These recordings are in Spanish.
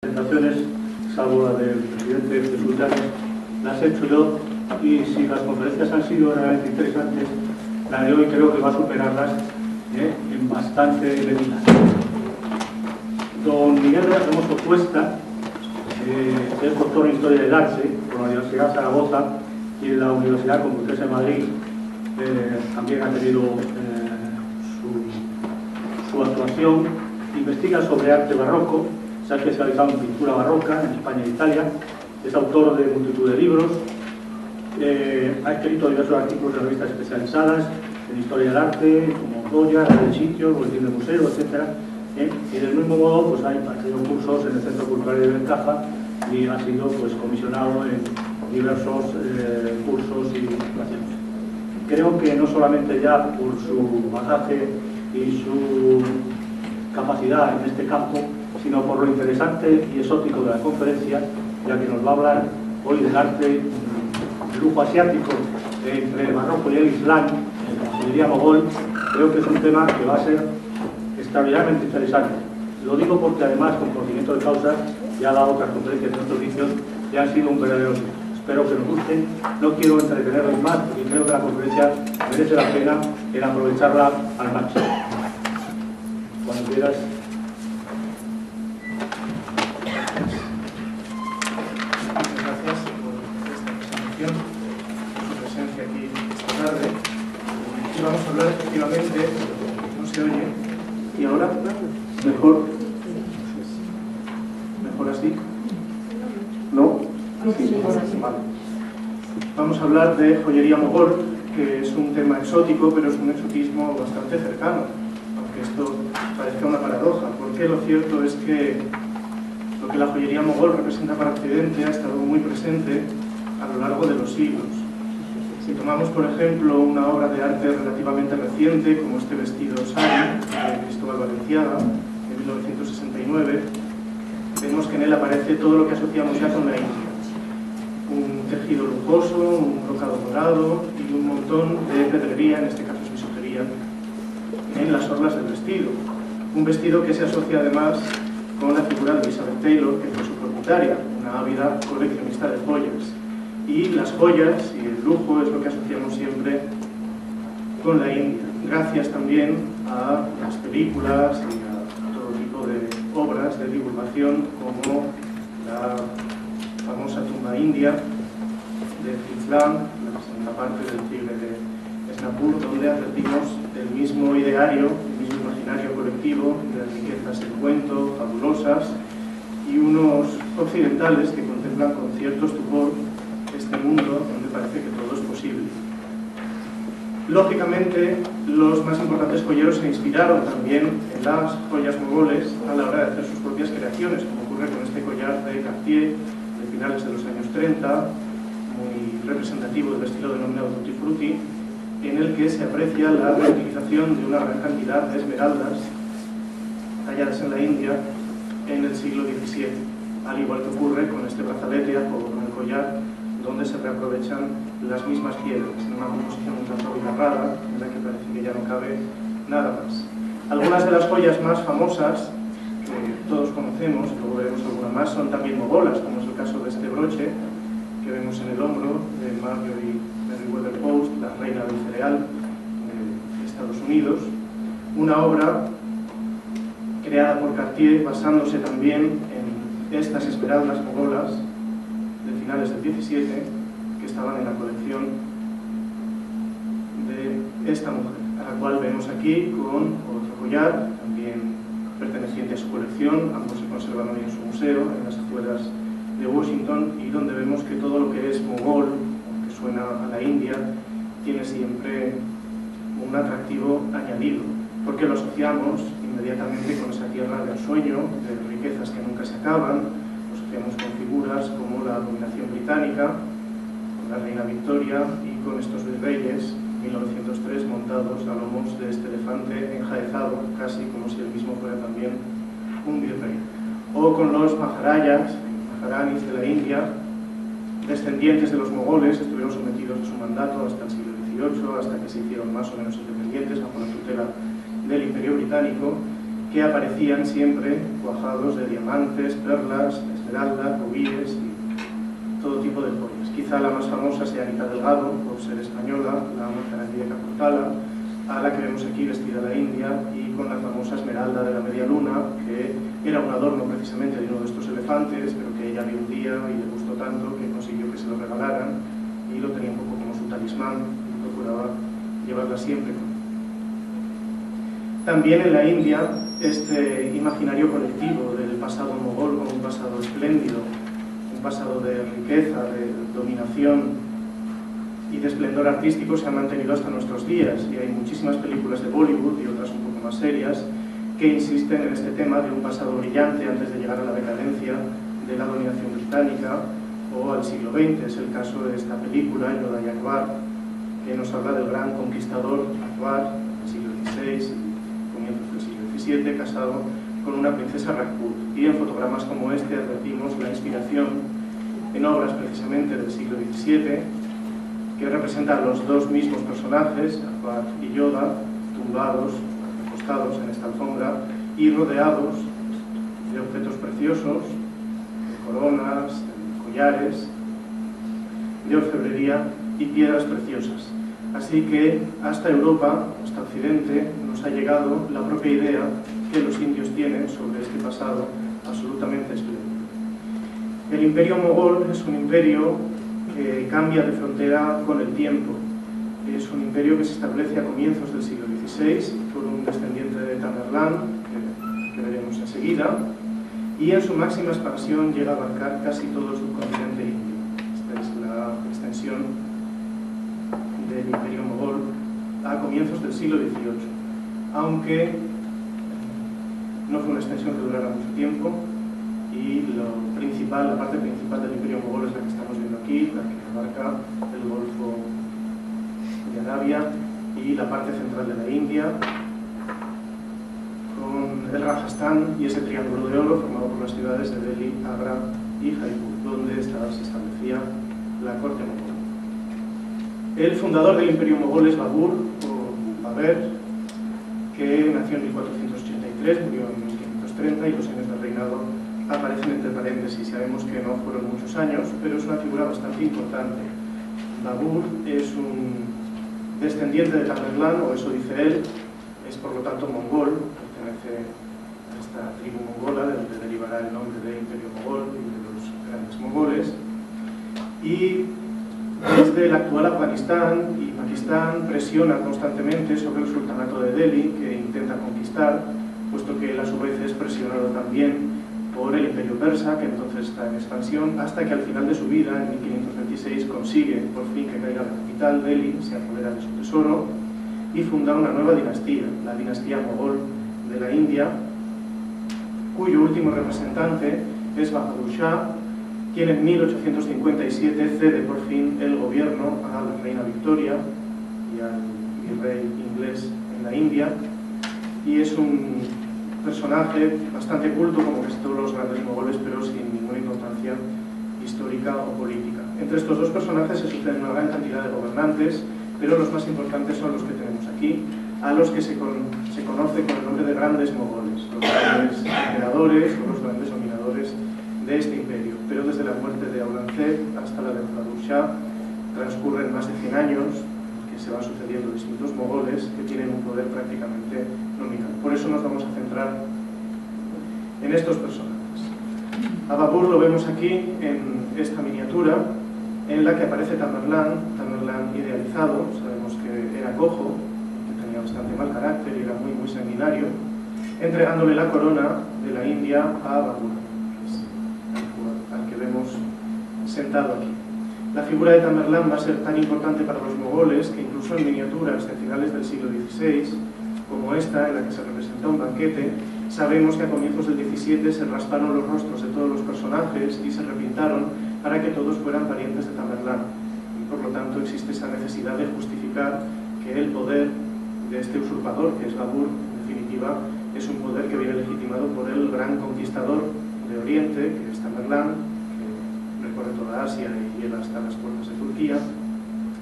Presentaciones, salvo la del presidente Jesús Llanes, las he hecho yo, y si las conferencias han sido realmente interesantes, la de hoy creo que va a superarlas en bastante medida. Don Miguel Hermoso Cuesta es doctor en Historia del Arte por la Universidad de Zaragoza, y en la Universidad Complutense de Madrid también ha tenido su actuación. Investiga sobre arte barroco, se ha especializado en pintura barroca en España e Italia, es autor de multitud de libros, ha escrito diversos artículos en revistas especializadas en historia del arte, como Goya, El Sitio, Boletín de Museo, etc. Y del mismo modo pues, ha impartido cursos en el Centro Cultural de Ventaja y ha sido pues, comisionado en diversos cursos y titulaciones. Creo que no solamente ya por su bagaje y su capacidad en este campo, sino por lo interesante y exótico de la conferencia, ya que nos va a hablar hoy del arte de lujo asiático entre el barroco y el islam, la joyería mogol. Creo que es un tema que va a ser extraordinariamente interesante. Lo digo porque además, con conocimiento de causa, ya ha dado otras conferencias en otros sitios y han sido un verdadero éxito. Espero que nos gusten. No quiero entretenerlos más, porque creo que la conferencia merece la pena en aprovecharla al máximo. Cuando quieras. Muchas gracias por esta presentación, por su presencia aquí esta tarde. Y vamos a hablar efectivamente, no se oye, y ahora mejor así, ¿no? Sí, vale. Vamos a hablar de joyería mogol, que es un tema exótico, pero es un exotismo bastante cercano, aunque esto parezca una paradoja, porque lo cierto es que lo que la joyería mogol representa para Occidente ha estado muy presente a lo largo de los siglos. Si tomamos, por ejemplo, una obra de arte relativamente reciente, como este vestido sari de Cristóbal Valenciaga, de 1969, vemos que en él aparece todo lo que asociamos ya con la India. Un tejido lujoso, un brocado dorado y un montón de pedrería, en este caso es bisutería, en las orlas del vestido. Un vestido que se asocia además con la figura de Elizabeth Taylor, que fue su propietaria, una ávida coleccionista de joyas. Y las joyas y el lujo es lo que asociamos siempre con la India, gracias también a las películas y a todo tipo de obras de divulgación, como la famosa tumba india de Fritz Lang, la segunda parte del Tigre de Snapur, donde advertimos del mismo ideario, el mismo imaginario colectivo, de las riquezas del cuento, fabulosas, y unos occidentales que contemplan con cierto estupor este mundo donde parece que todo es posible. Lógicamente, los más importantes joyeros se inspiraron también en las joyas mogoles a la hora de hacer sus propias creaciones, como ocurre con este collar de Cartier de finales de los años 30, muy representativo del estilo denominado Tutti Frutti, en el que se aprecia la reutilización de una gran cantidad de esmeraldas talladas en la India en el siglo XVII, al igual que ocurre con este brazalete o con el collar, donde se reaprovechan las mismas piedras en una composición un tanto abigarrada, en la que parece que ya no cabe nada más. Algunas de las joyas más famosas que todos conocemos, luego veremos alguna más, son también mogolas, como es el caso de este broche que vemos en el hombro de Marjorie Merriweather Post, la reina del cereal de Estados Unidos, una obra creada por Cartier basándose también en estas esmeraldas mogolas de finales del XVII que estaban en la colección de esta mujer, a la cual vemos aquí con otro collar, también perteneciente a su colección. Ambos se conservan hoy en su museo, en las afueras de Washington, y donde vemos que todo lo que es mogol, que suena a la India, tiene siempre un atractivo añadido, porque lo asociamos inmediatamente con esa tierra del sueño, de riquezas que nunca se acaban. Lo asociamos con figuras como la dominación británica, con la reina Victoria y con estos virreyes 1903 montados a lomos de este elefante enjaezado, casi como si él mismo fuera también un virrey. O con los maharajas, maharanis de la India, descendientes de los mogoles, estuvieron sometidos a su mandato hasta el siglo XVIII, hasta que se hicieron más o menos independientes bajo la tutela del Imperio Británico, que aparecían siempre cuajados de diamantes, perlas, esmeraldas, rubíes y todo tipo de joyas. Quizá la más famosa sea Anita Delgado, por ser española, la Mazarandica Portala, a la que vemos aquí vestida la India y con la famosa esmeralda de la media luna, que era un adorno precisamente de uno de estos elefantes, pero que ella vio un día y le gustó tanto que consiguió que se lo regalaran y lo tenía un poco como su talismán y procuraba llevarla siempre con él. También en la India, este imaginario colectivo del pasado mogol como un pasado espléndido, un pasado de riqueza, de dominación y de esplendor artístico se ha mantenido hasta nuestros días, y hay muchísimas películas de Bollywood y otras un poco más serias que insisten en este tema de un pasado brillante antes de llegar a la decadencia de la dominación británica o al siglo XX. Es el caso de esta película, Yoda y Akbar, que nos habla del gran conquistador Akbar del siglo XVI y comienzos del siglo XVII, casado con una princesa Rajput. Y en fotogramas como este advertimos la inspiración en obras precisamente del siglo XVII que representan a los dos mismos personajes, Akbar y Yoda, tumbados, acostados en esta alfombra y rodeados de objetos preciosos, de coronas, de collares, de orfebrería y piedras preciosas. Así que hasta Europa, hasta Occidente, nos ha llegado la propia idea que los indios tienen sobre este pasado absolutamente espléndido. El imperio mogol es un imperio que cambia de frontera con el tiempo. Es un imperio que se establece a comienzos del siglo XVI por un descendiente de Tamerlán, que veremos enseguida, y en su máxima expansión llega a abarcar casi todo el subcontinente indio. Esta es la extensión del imperio mogol a comienzos del siglo XVIII, aunque no fue una extensión que durara mucho tiempo, y la parte principal del imperio mogol es la que estamos viendo aquí, la que abarca el Golfo de Arabia y la parte central de la India, con el Rajastán y ese triángulo de oro formado por las ciudades de Delhi, Agra y Jaipur, donde se establecía la corte mogol. El fundador del imperio mogol es Babur, o Babur, que nació en 1483, murió en 1530 y los años del reinado aparecen entre paréntesis. Sabemos que no fueron muchos años, pero es una figura bastante importante. Babur es un descendiente de Tamerlán, o eso dice él, es por lo tanto mongol, pertenece a esta tribu mongola, de donde derivará el nombre de Imperio Mogol y de los grandes mongoles. Y desde el actual Afganistán y Pakistán presiona constantemente sobre el sultanato de Delhi, que intenta conquistar, puesto que él a su vez es presionado también por el imperio persa, que entonces está en expansión, hasta que al final de su vida, en 1526, consigue por fin que caiga la capital, Delhi, se apodera de su tesoro y funda una nueva dinastía, la dinastía mogol de la India, cuyo último representante es Bahadur Shah, quien en 1857 cede por fin el gobierno a la reina Victoria y al virrey inglés en la India, y es un personaje bastante culto, como casi todos los grandes mogoles, pero sin ninguna importancia histórica o política. Entre estos dos personajes se suceden una gran cantidad de gobernantes, pero los más importantes son los que tenemos aquí, a los que se conoce con el nombre de grandes mogoles, los grandes emperadores o los grandes dominadores de este imperio. Pero desde la muerte de Aurangzeb hasta la de Bahadur Shah transcurren más de 100 años que se van sucediendo distintos mogoles que tienen un poder prácticamente nominal. Por eso nos vamos a centrar en estos personajes. A Babur lo vemos aquí en esta miniatura en la que aparece Tamerlán idealizado. Sabemos que era cojo, que tenía bastante mal carácter y era muy sanguinario, entregándole la corona de la India a Babur, que es al que vemos sentado aquí. La figura de Tamerlán va a ser tan importante para los mogoles que incluso en miniaturas de finales del siglo XVI, como esta, en la que se representa un banquete, sabemos que a comienzos del XVII se rasparon los rostros de todos los personajes y se repintaron para que todos fueran parientes de Tamerlán. Y por lo tanto existe esa necesidad de justificar que el poder de este usurpador, que es Babur, en definitiva, es un poder que viene legitimado por el gran conquistador de Oriente, que es Tamerlán, que recorre toda Asia y llega hasta las puertas de Turquía,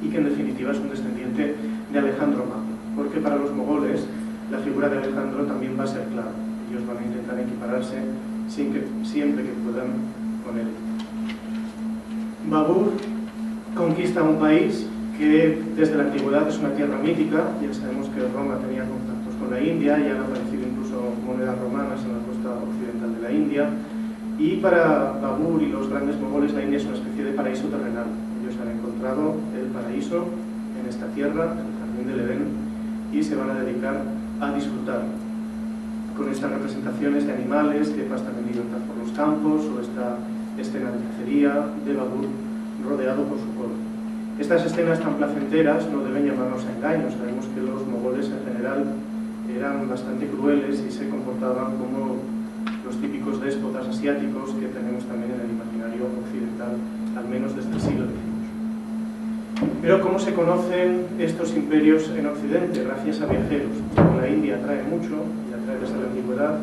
y que en definitiva es un descendiente de Alejandro Magno, porque para los mogoles la figura de Alejandro también va a ser clave. ellos van a intentar equipararse siempre que puedan con él. Babur conquista un país que desde la antigüedad es una tierra mítica. Ya sabemos que Roma tenía contactos con la India y han aparecido incluso monedas romanas en la costa occidental de la India. Y para Babur y los grandes mogoles, la India es una especie de paraíso terrenal. Ellos han encontrado el paraíso en esta tierra, en el jardín del Edén, y se van a dedicar a disfrutar con estas representaciones de animales que pastan en libertad por los campos, o esta escena de cacería de Babur rodeado por su pueblo. Estas escenas tan placenteras no deben llamarnos a engaño. Sabemos que los mogoles en general eran bastante crueles y se comportaban como los típicos déspotas asiáticos que tenemos también en el imaginario occidental, al menos desde el siglo XIX. Pero ¿cómo se conocen estos imperios en Occidente? Gracias a viajeros. Como la India atrae mucho, y atrae desde la antigüedad,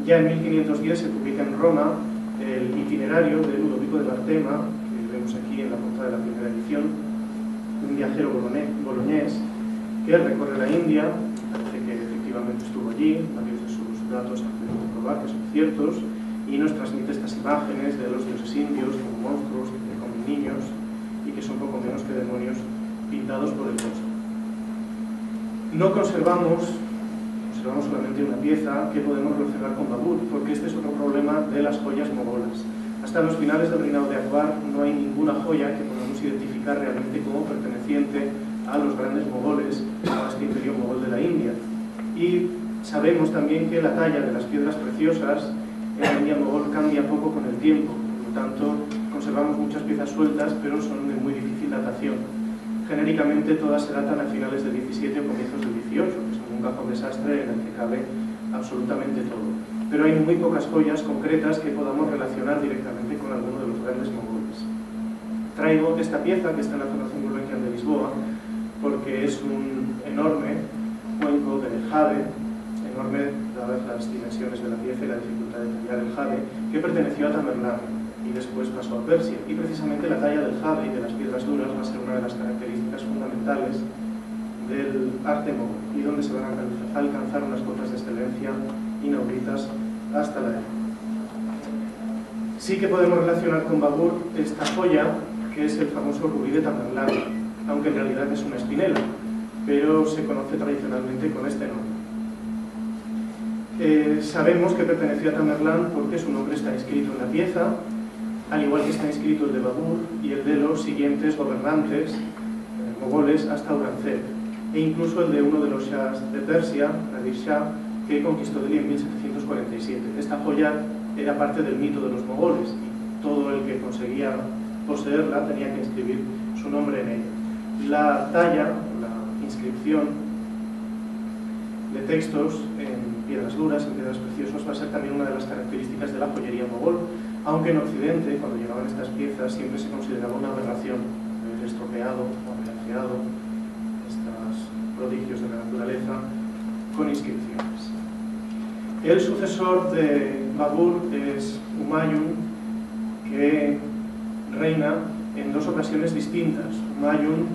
ya en 1510 se publica en Roma el itinerario de Ludovico de Bartema, que vemos aquí en la portada de la primera edición, un viajero boloñés que recorre la India. Parece que efectivamente estuvo allí, varios de sus datos han podido comprobar que son ciertos, y nos transmite estas imágenes de los dioses indios como monstruos que comen niños y que son poco menos que demonios pintados por el rostro. No conservamos solamente una pieza que podemos relacionar con Babur, porque este es otro problema de las joyas mogolas. Hasta los finales del reinado de Akbar no hay ninguna joya que podamos identificar realmente como perteneciente a los grandes mogoles, a este imperio mogol de la India. Y sabemos también que la talla de las piedras preciosas en la India mogol cambia poco con el tiempo, por lo tanto conservamos muchas piezas sueltas, pero son de muy difícil datación. Genéricamente todas se datan a finales del 17 o comienzos del 18, que son un cajón desastre en el que cabe absolutamente todo. Pero hay muy pocas joyas concretas que podamos relacionar directamente con alguno de los grandes mogoles. Traigo esta pieza que está en la Fundación Gulbenkian de Lisboa porque es un enorme cuenco de jade, enorme dadas las dimensiones de la pieza y la dificultad de tallar el jade, que perteneció a Tamerlán y después pasó a Persia. Y precisamente la talla del jade y de las piedras duras va a ser una de las características fundamentales del arte mogol, y donde se van a alcanzar unas cotas de excelencia inauditas hasta la época. Sí que podemos relacionar con Babur esta joya, que es el famoso rubí de Tamerlán, aunque en realidad es una espinela, pero se conoce tradicionalmente con este nombre. Sabemos que perteneció a Tamerlán porque su nombre está inscrito en la pieza, al igual que está inscrito el de Babur y el de los siguientes gobernantes mogoles hasta Aurangzeb, e incluso el de uno de los shahs de Persia, Nadir Shah, que conquistó Delhi en 1747. Esta joya era parte del mito de los mogoles y todo el que conseguía poseerla tenía que inscribir su nombre en ella. La talla, la inscripción de textos en piedras duras, en piedras preciosas, va a ser también una de las características de la joyería mogol, aunque en Occidente, cuando llegaban estas piezas, siempre se consideraba una aberración haber estropeado o agraciado estos prodigios de la naturaleza con inscripciones. El sucesor de Babur es Humayun, que reina en dos ocasiones distintas. Humayun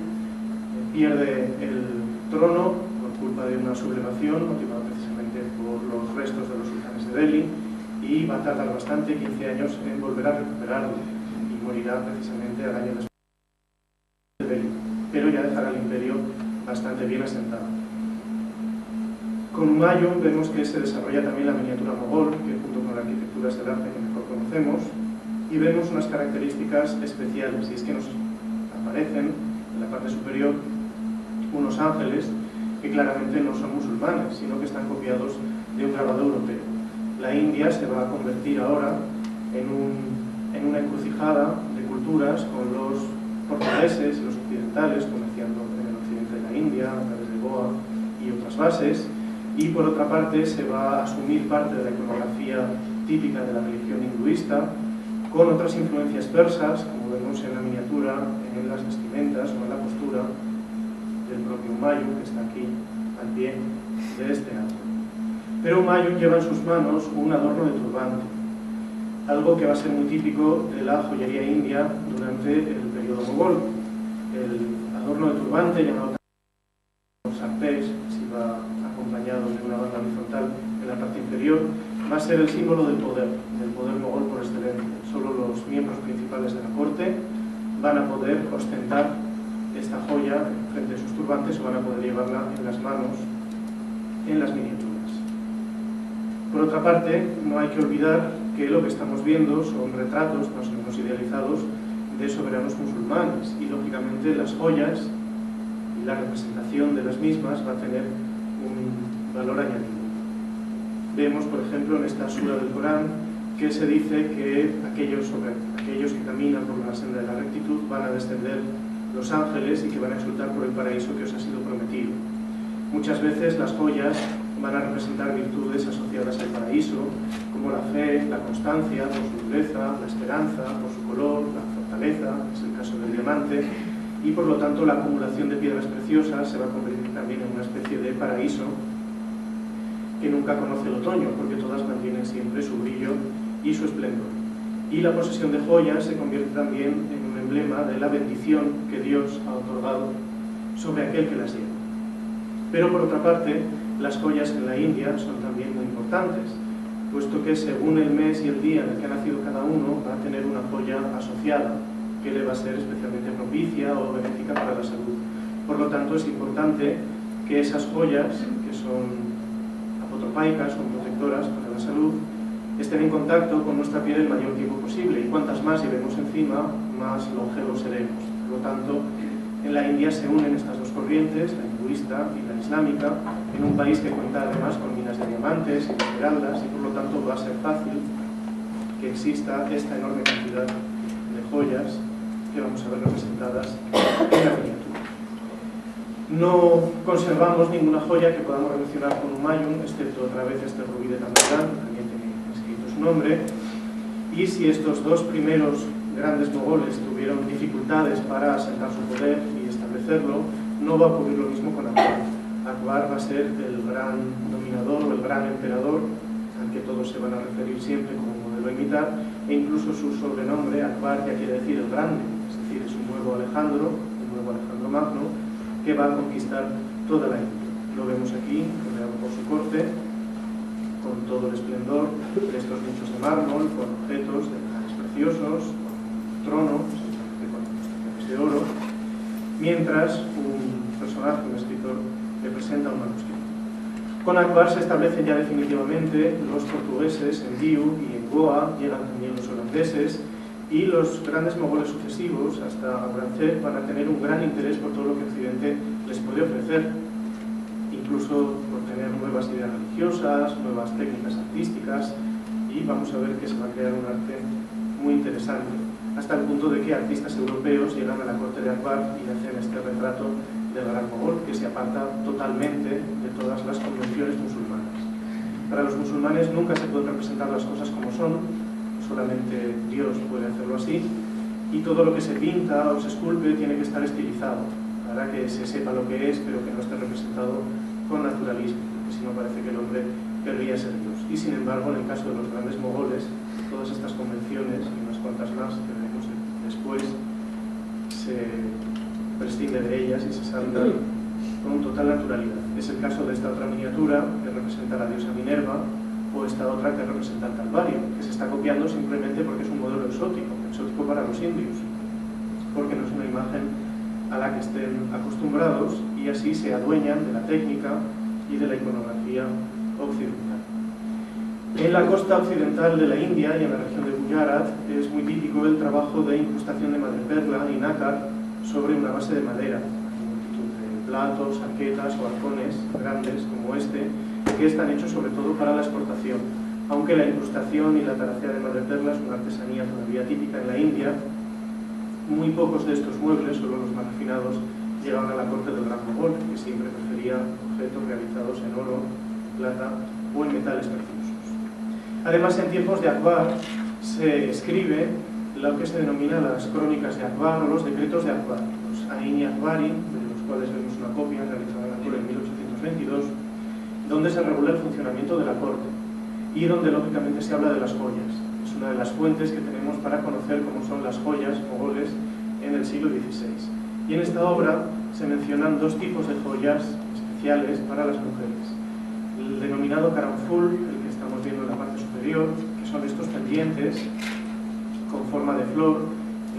pierde el trono por culpa de una sublevación motivada precisamente por los restos de los sultanes de Delhi, y va a tardar bastante, 15 años, en volver a recuperarlo, y morirá precisamente al año después de Delhi, pero ya dejará el imperio bastante bien asentado. Con Humayun vemos que se desarrolla también la miniatura mogol, que junto con la arquitectura es el arte que mejor conocemos, y vemos unas características especiales, y es que nos aparecen en la parte superior unos ángeles que claramente no son musulmanes, sino que están copiados de un grabado europeo. La India se va a convertir ahora en una encrucijada de culturas, con los portugueses y los occidentales comerciando en el occidente de la India a través de Goa y otras bases, y por otra parte se va a asumir parte de la iconografía típica de la religión hinduista, con otras influencias persas, como vemos en la miniatura, en las vestimentas o en la postura del propio Humayun, que está aquí al pie de este árbol. Pero Humayun lleva en sus manos un adorno de turbante, algo que va a ser muy típico de la joyería india durante el periodo mogol. El adorno de turbante, llamado sarpés, si va acompañado de una banda horizontal en la parte inferior, va a ser el símbolo del poder mogol por excelencia. Solo los miembros principales de la corte van a poder ostentar esta joya frente a sus turbantes o van a poder llevarla en las manos en las miniaturas. Por otra parte, no hay que olvidar que lo que estamos viendo son retratos más o menos idealizados de soberanos musulmanes y lógicamente las joyas y la representación de las mismas va a tener un valor añadido. Vemos, por ejemplo, en esta sura del Corán que se dice que aquellos que caminan por la senda de la rectitud van a descender los ángeles y que van a exultar por el paraíso que os ha sido prometido. Muchas veces las joyas van a representar virtudes asociadas al paraíso, como la fe, la constancia, por su dureza, la esperanza, por su color, la fortaleza, es el caso del diamante, y por lo tanto la acumulación de piedras preciosas se va a convertir también en una especie de paraíso que nunca conoce el otoño, porque todas mantienen siempre su brillo y su esplendor. Y la posesión de joyas se convierte también en un emblema de la bendición que Dios ha otorgado sobre aquel que las lleva. Pero por otra parte, las joyas en la India son también muy importantes, puesto que según el mes y el día en el que ha nacido cada uno, va a tener una joya asociada que le va a ser especialmente propicia o benéfica para la salud. Por lo tanto, es importante que esas joyas, que son apotropaicas, son protectoras para la salud, estén en contacto con nuestra piel el mayor tiempo posible, y cuantas más llevemos encima, más longevos seremos. Por lo tanto, en la India se unen estas dos corrientes, la hinduista y la islámica, en un país que cuenta además con minas de diamantes y esmeraldas, y por lo tanto va a ser fácil que exista esta enorme cantidad de joyas que vamos a ver representadas en la miniatura. No conservamos ninguna joya que podamos relacionar con Humayun, excepto otra vez este rubí de Tamerlán, también tiene escrito su nombre, y si estos dos primeros grandes mogoles tuvieron dificultades para asentar su poder y establecerlo, no va a ocurrir lo mismo con Akbar. Akbar va a ser el gran dominador o el gran emperador al que todos se van a referir siempre como modelo a imitar, e incluso su sobrenombre, Akbar, ya quiere decir el grande, es decir, es un nuevo Alejandro Magno, que va a conquistar toda la India. Lo vemos aquí, rodeado por su corte, con todo el esplendor de estos nichos de mármol, con objetos de metales preciosos, trono, con de oro, mientras un personaje, un escritor, le presenta un manuscrito. Con Akbar se establecen ya definitivamente los portugueses en Diu y en Goa, llegan también los holandeses, y los grandes mogoles sucesivos, hasta Aurangzeb, van a tener un gran interés por todo lo que Occidente les puede ofrecer, incluso por tener nuevas ideas religiosas, nuevas técnicas artísticas, y vamos a ver que se va a crear un arte muy interesante, hasta el punto de que artistas europeos llegan a la corte de Akbar y hacen este retrato del gran mogol, que se aparta totalmente de todas las convenciones musulmanas. Para los musulmanes nunca se pueden representar las cosas como son, solamente Dios puede hacerlo así, y todo lo que se pinta o se esculpe tiene que estar estilizado, para que se sepa lo que es, pero que no esté representado con naturalismo, porque si no parece que el hombre querría ser Dios. Y sin embargo, en el caso de los grandes mogoles, todas estas convenciones y unas cuantas más que veremos después se prescinde de ellas y se saltan con total naturalidad. Es el caso de esta otra miniatura que representa a la diosa Minerva, o esta otra que representa al Calvario, que se está copiando simplemente porque es un modelo exótico para los indios, porque no es una imagen a la que estén acostumbrados y así se adueñan de la técnica y de la iconografía occidental. En la costa occidental de la India y en la región de Gujarat es muy típico el trabajo de incrustación de madreperla y nácar sobre una base de madera, multitud de platos, arquetas o arcones grandes como este, que están hechos sobre todo para la exportación, aunque la incrustación y la taracea de madreperla es una artesanía todavía típica en la India. Muy pocos de estos muebles, solo los más refinados, llegaban a la corte del gran mogol, que siempre prefería objetos realizados en oro, plata o en metales preciosos. Además, en tiempos de Akbar se escribe lo que se denomina las crónicas de Akbar o los decretos de Akbar, los Ain Akbari, de los cuales vemos una copia realizada en la Corte en 1822, donde se regula el funcionamiento de la corte y donde lógicamente se habla de las joyas. Es una de las fuentes que tenemos para conocer cómo son las joyas mogoles en el siglo XVI. Y en esta obra se mencionan dos tipos de joyas especiales para las mujeres. el denominado caranful, el que estamos viendo en la parte superior, que son estos pendientes con forma de flor,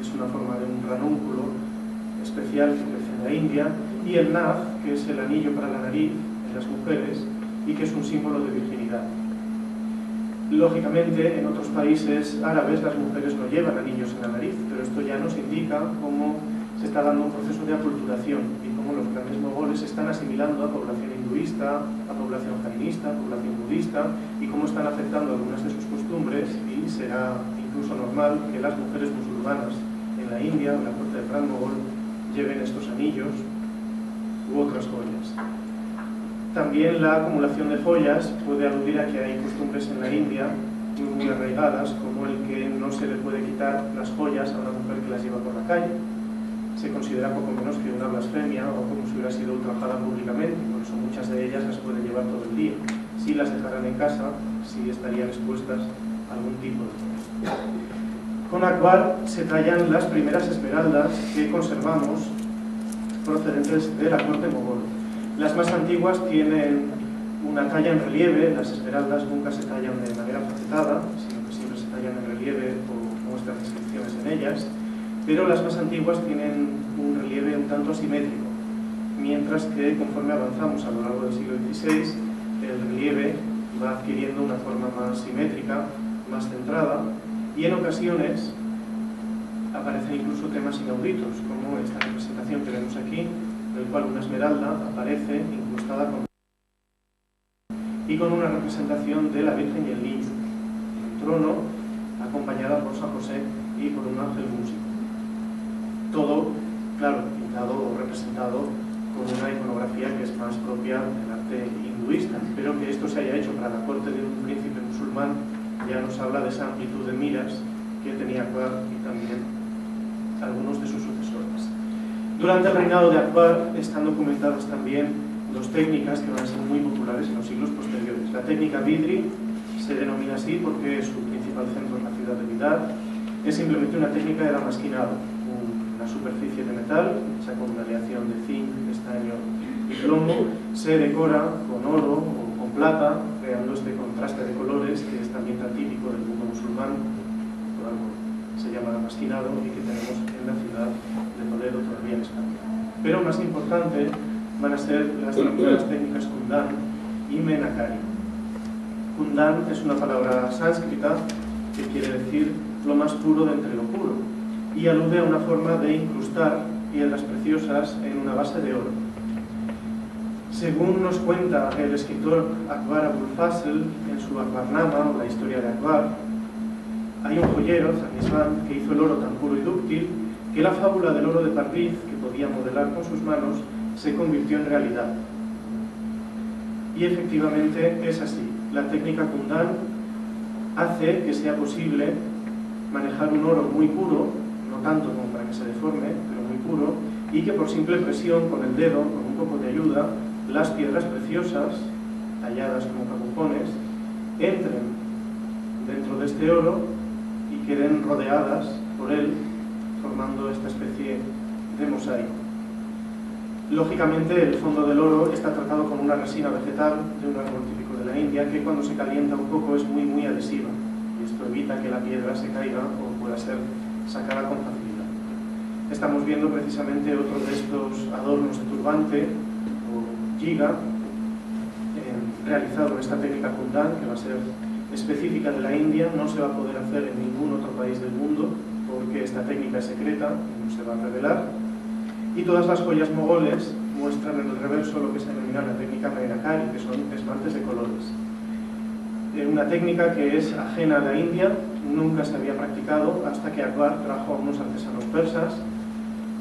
es una forma de un ranúnculo especial que crece en la India, y el naf, que es el anillo para la nariz en las mujeres y que es un símbolo de virginidad. Lógicamente, en otros países árabes las mujeres no llevan anillos en la nariz, pero esto ya nos indica cómo se está dando un proceso de aculturación y cómo los grandes mogoles están asimilando a población hinduista, a población jainista, a población budista, y cómo están afectando algunas de sus costumbres, y será incluso normal que las mujeres musulmanas en la India, en la corte de Fran Mogol, lleven estos anillos u otras joyas. También la acumulación de joyas puede aludir a que hay costumbres en la India muy arraigadas, como el que no se le puede quitar las joyas a una mujer que las lleva por la calle. Se considera poco menos que una blasfemia o como si hubiera sido ultrajada públicamente, por eso muchas de ellas las pueden llevar todo el día. Si las dejaran en casa, sí estarían expuestas a algún tipo de cosa. Con Akbar se tallan las primeras esmeraldas que conservamos procedentes de la corte mogol. Las más antiguas tienen una talla en relieve, las esmeraldas nunca se tallan de manera facetada, sino que siempre se tallan en relieve o muestran inscripciones en ellas, pero las más antiguas tienen un relieve un tanto asimétrico, mientras que conforme avanzamos a lo largo del siglo XVI, el relieve va adquiriendo una forma más simétrica, más centrada, y en ocasiones aparecen incluso temas inauditos, como esta representación que vemos aquí, en el cual una esmeralda aparece incrustada y con una representación de la Virgen y el Niño, en un trono, acompañada por San José y por un ángel músico. Todo, claro, pintado o representado con una iconografía que es más propia del arte hinduista, pero que esto se haya hecho para la corte de un príncipe musulmán ya nos habla de esa amplitud de miras que tenía Akbar y también algunos de sus sucesores. Durante el reinado de Akbar están documentadas también dos técnicas que van a ser muy populares en los siglos posteriores. La técnica Vidri se denomina así porque su principal centro es la ciudad de Vidar. Es simplemente una técnica de damasquinado, una superficie de metal hecha con una aleación de zinc, estaño y plomo, se decora con oro o con plata, creando este contraste de colores que es también tan típico del mundo musulmán, por algo se llama damasquinado y que tenemos en la ciudad de Toledo, todavía en España. Pero más importante van a ser las técnicas Kundan y Menakari. Kundan es una palabra sánscrita que quiere decir lo más puro de entre lo puro y alude a una forma de incrustar piedras preciosas en una base de oro. Según nos cuenta el escritor Akbar Abul Fasl en su Akbarnama, o la historia de Akbar, hay un joyero, Zangisban, que hizo el oro tan puro y dúctil que la fábula del oro de Pardiz, que podía modelar con sus manos, se convirtió en realidad. Y efectivamente es así. La técnica Kundan hace que sea posible manejar un oro muy puro, no tanto como para que se deforme, pero muy puro, y que por simple presión con el dedo, con un poco de ayuda, las piedras preciosas, talladas como capujones, entren dentro de este oro y queden rodeadas por él, formando esta especie de mosaico. Lógicamente, el fondo del oro está tratado con una resina vegetal de un árbol típico de la India que cuando se calienta un poco es muy adhesiva, y esto evita que la piedra se caiga o pueda ser sacada con facilidad. Estamos viendo precisamente otro de estos adornos de turbante o giga realizado en esta técnica Kundan, que va a ser específica de la India, no se va a poder hacer en ningún otro país del mundo porque esta técnica es secreta y no se va a revelar. Y todas las joyas mogoles muestran en el reverso lo que se denomina la técnica Menakari, que son esmaltes de colores. Una técnica que es ajena a la India, nunca se había practicado hasta que Akbar trajo a unos artesanos persas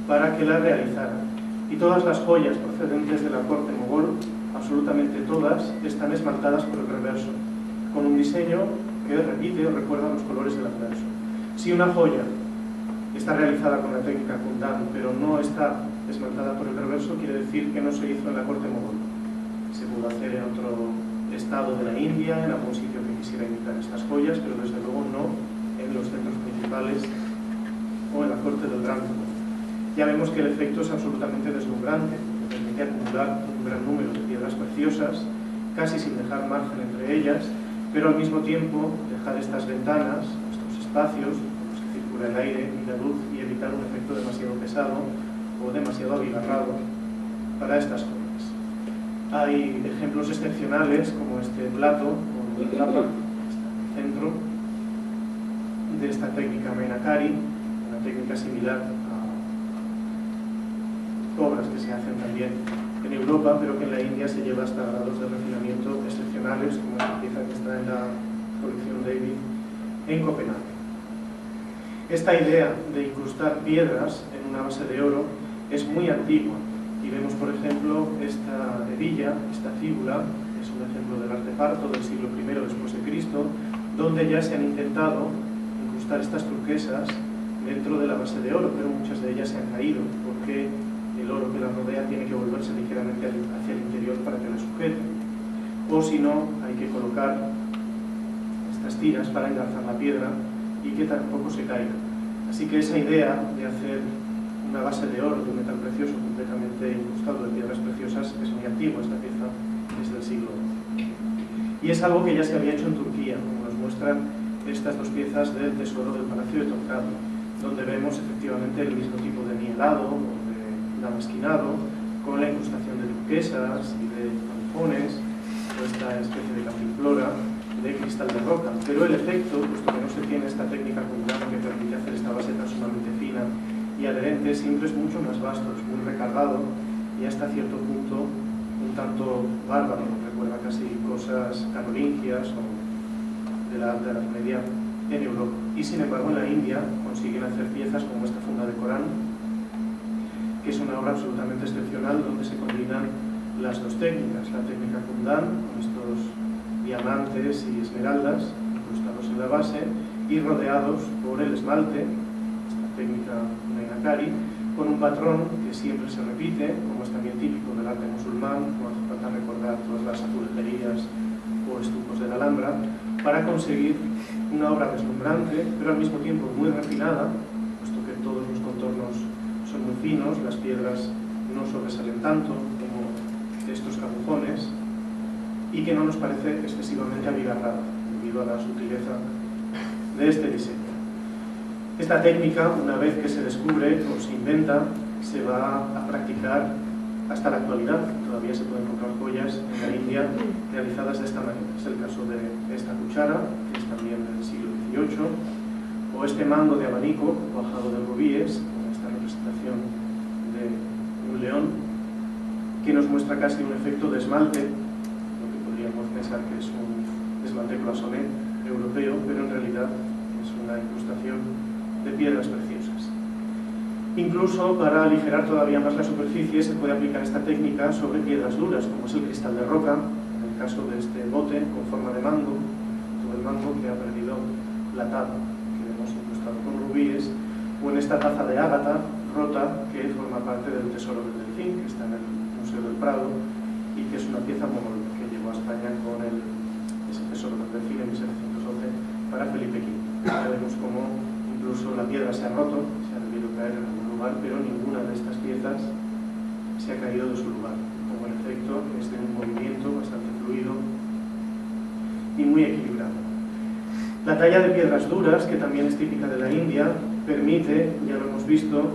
para que la realizaran. Y todas las joyas procedentes de la corte mogol, absolutamente todas, están esmaltadas por el reverso, con un diseño que repite o recuerda los colores del adverso. Si una joya está realizada con la técnica Kundan, pero no está esmaltada por el reverso, quiere decir que no se hizo en la corte mogol. Se pudo hacer en otro estado de la India, en algún sitio que quisiera imitar estas joyas, pero desde luego no en los centros principales o en la corte del Gran Mogol. Ya vemos que el efecto es absolutamente deslumbrante, permite acumular un gran número de piedras preciosas casi sin dejar margen entre ellas, pero al mismo tiempo dejar estas ventanas, estos espacios en los que circula el aire y la luz, y evitar un efecto demasiado pesado o demasiado abigarrado para estas joyas. Hay ejemplos excepcionales como este plato o el tapa, centro de esta técnica Meenakari, una técnica similar a obras que se hacen también en Europa, pero que en la India se lleva hasta grados de refinamiento excepcionales, como esta pieza que está en la colección David en Copenhague. Esta idea de incrustar piedras en una base de oro es muy antigua, y vemos, por ejemplo, esta hebilla, esta fíbula, es un ejemplo del artefacto del siglo I después de Cristo, donde ya se han intentado incrustar estas turquesas dentro de la base de oro, pero muchas de ellas se han caído, porque el oro que la rodea tiene que volverse ligeramente hacia el interior para que la sujete. O si no, hay que colocar estas tiras para engarzar la piedra y que tampoco se caiga. Así que esa idea de hacer una base de oro, de un metal precioso completamente incrustado de piedras preciosas, es muy antigua. Esta pieza es del siglo XI. Y es algo que ya se había hecho en Turquía, como nos muestran estas dos piezas del tesoro del Palacio de Topkapı, donde vemos efectivamente el mismo tipo de nielado o de damasquinado, con la incrustación de turquesas y de cabujones, o esta especie de cantimplora de cristal de roca. Pero el efecto, puesto que no se tiene esta técnica comunal que permite hacer esta base tan sumamente fina y adherente, siempre es mucho más vasto, es muy recargado y hasta cierto punto un tanto bárbaro, recuerda casi cosas carolingias o de la Alta Edad Media en Europa. Y sin embargo en la India consiguen hacer piezas como esta funda de Corán, que es una obra absolutamente excepcional donde se combinan las dos técnicas, la técnica Kundan, con estos diamantes y esmeraldas incrustados en la base y rodeados por el esmalte, esta técnica Meenakari, con un patrón que siempre se repite, como es también típico del arte musulmán, no hace falta recordar todas las azulejerías o estucos de la Alhambra, para conseguir una obra deslumbrante, pero al mismo tiempo muy refinada, puesto que todos los contornos son muy finos, las piedras no sobresalen tanto como estos cabujones, y que no nos parece excesivamente abigarrada, debido a la sutileza de este diseño. Esta técnica, una vez que se descubre o se inventa, se va a practicar hasta la actualidad. Todavía se pueden encontrar joyas en la India realizadas de esta manera. Es el caso de esta cuchara, que es también del siglo XVIII, o este mango de abanico cuajado de rubíes, con esta representación de un león, que nos muestra casi un efecto de esmalte, lo que podríamos pensar que es un esmalte cloisonné europeo, pero en realidad es una incrustación de piedras preciosas. Incluso para aligerar todavía más la superficie se puede aplicar esta técnica sobre piedras duras, como es el cristal de roca, en el caso de este bote con forma de mango, todo el mango que ha perdido la tapa, que hemos incrustado con rubíes, o en esta taza de ágata rota que forma parte del tesoro del delfín, que está en el Museo del Prado, y que es una pieza mogol que llegó a España con ese tesoro del delfín en 1712 para Felipe V. Ya vemos cómo incluso la piedra se ha roto, se ha debido caer en algún lugar, pero ninguna de estas piezas se ha caído de su lugar. Como el efecto es de un movimiento bastante fluido y muy equilibrado. La talla de piedras duras, que también es típica de la India, permite, ya lo hemos visto,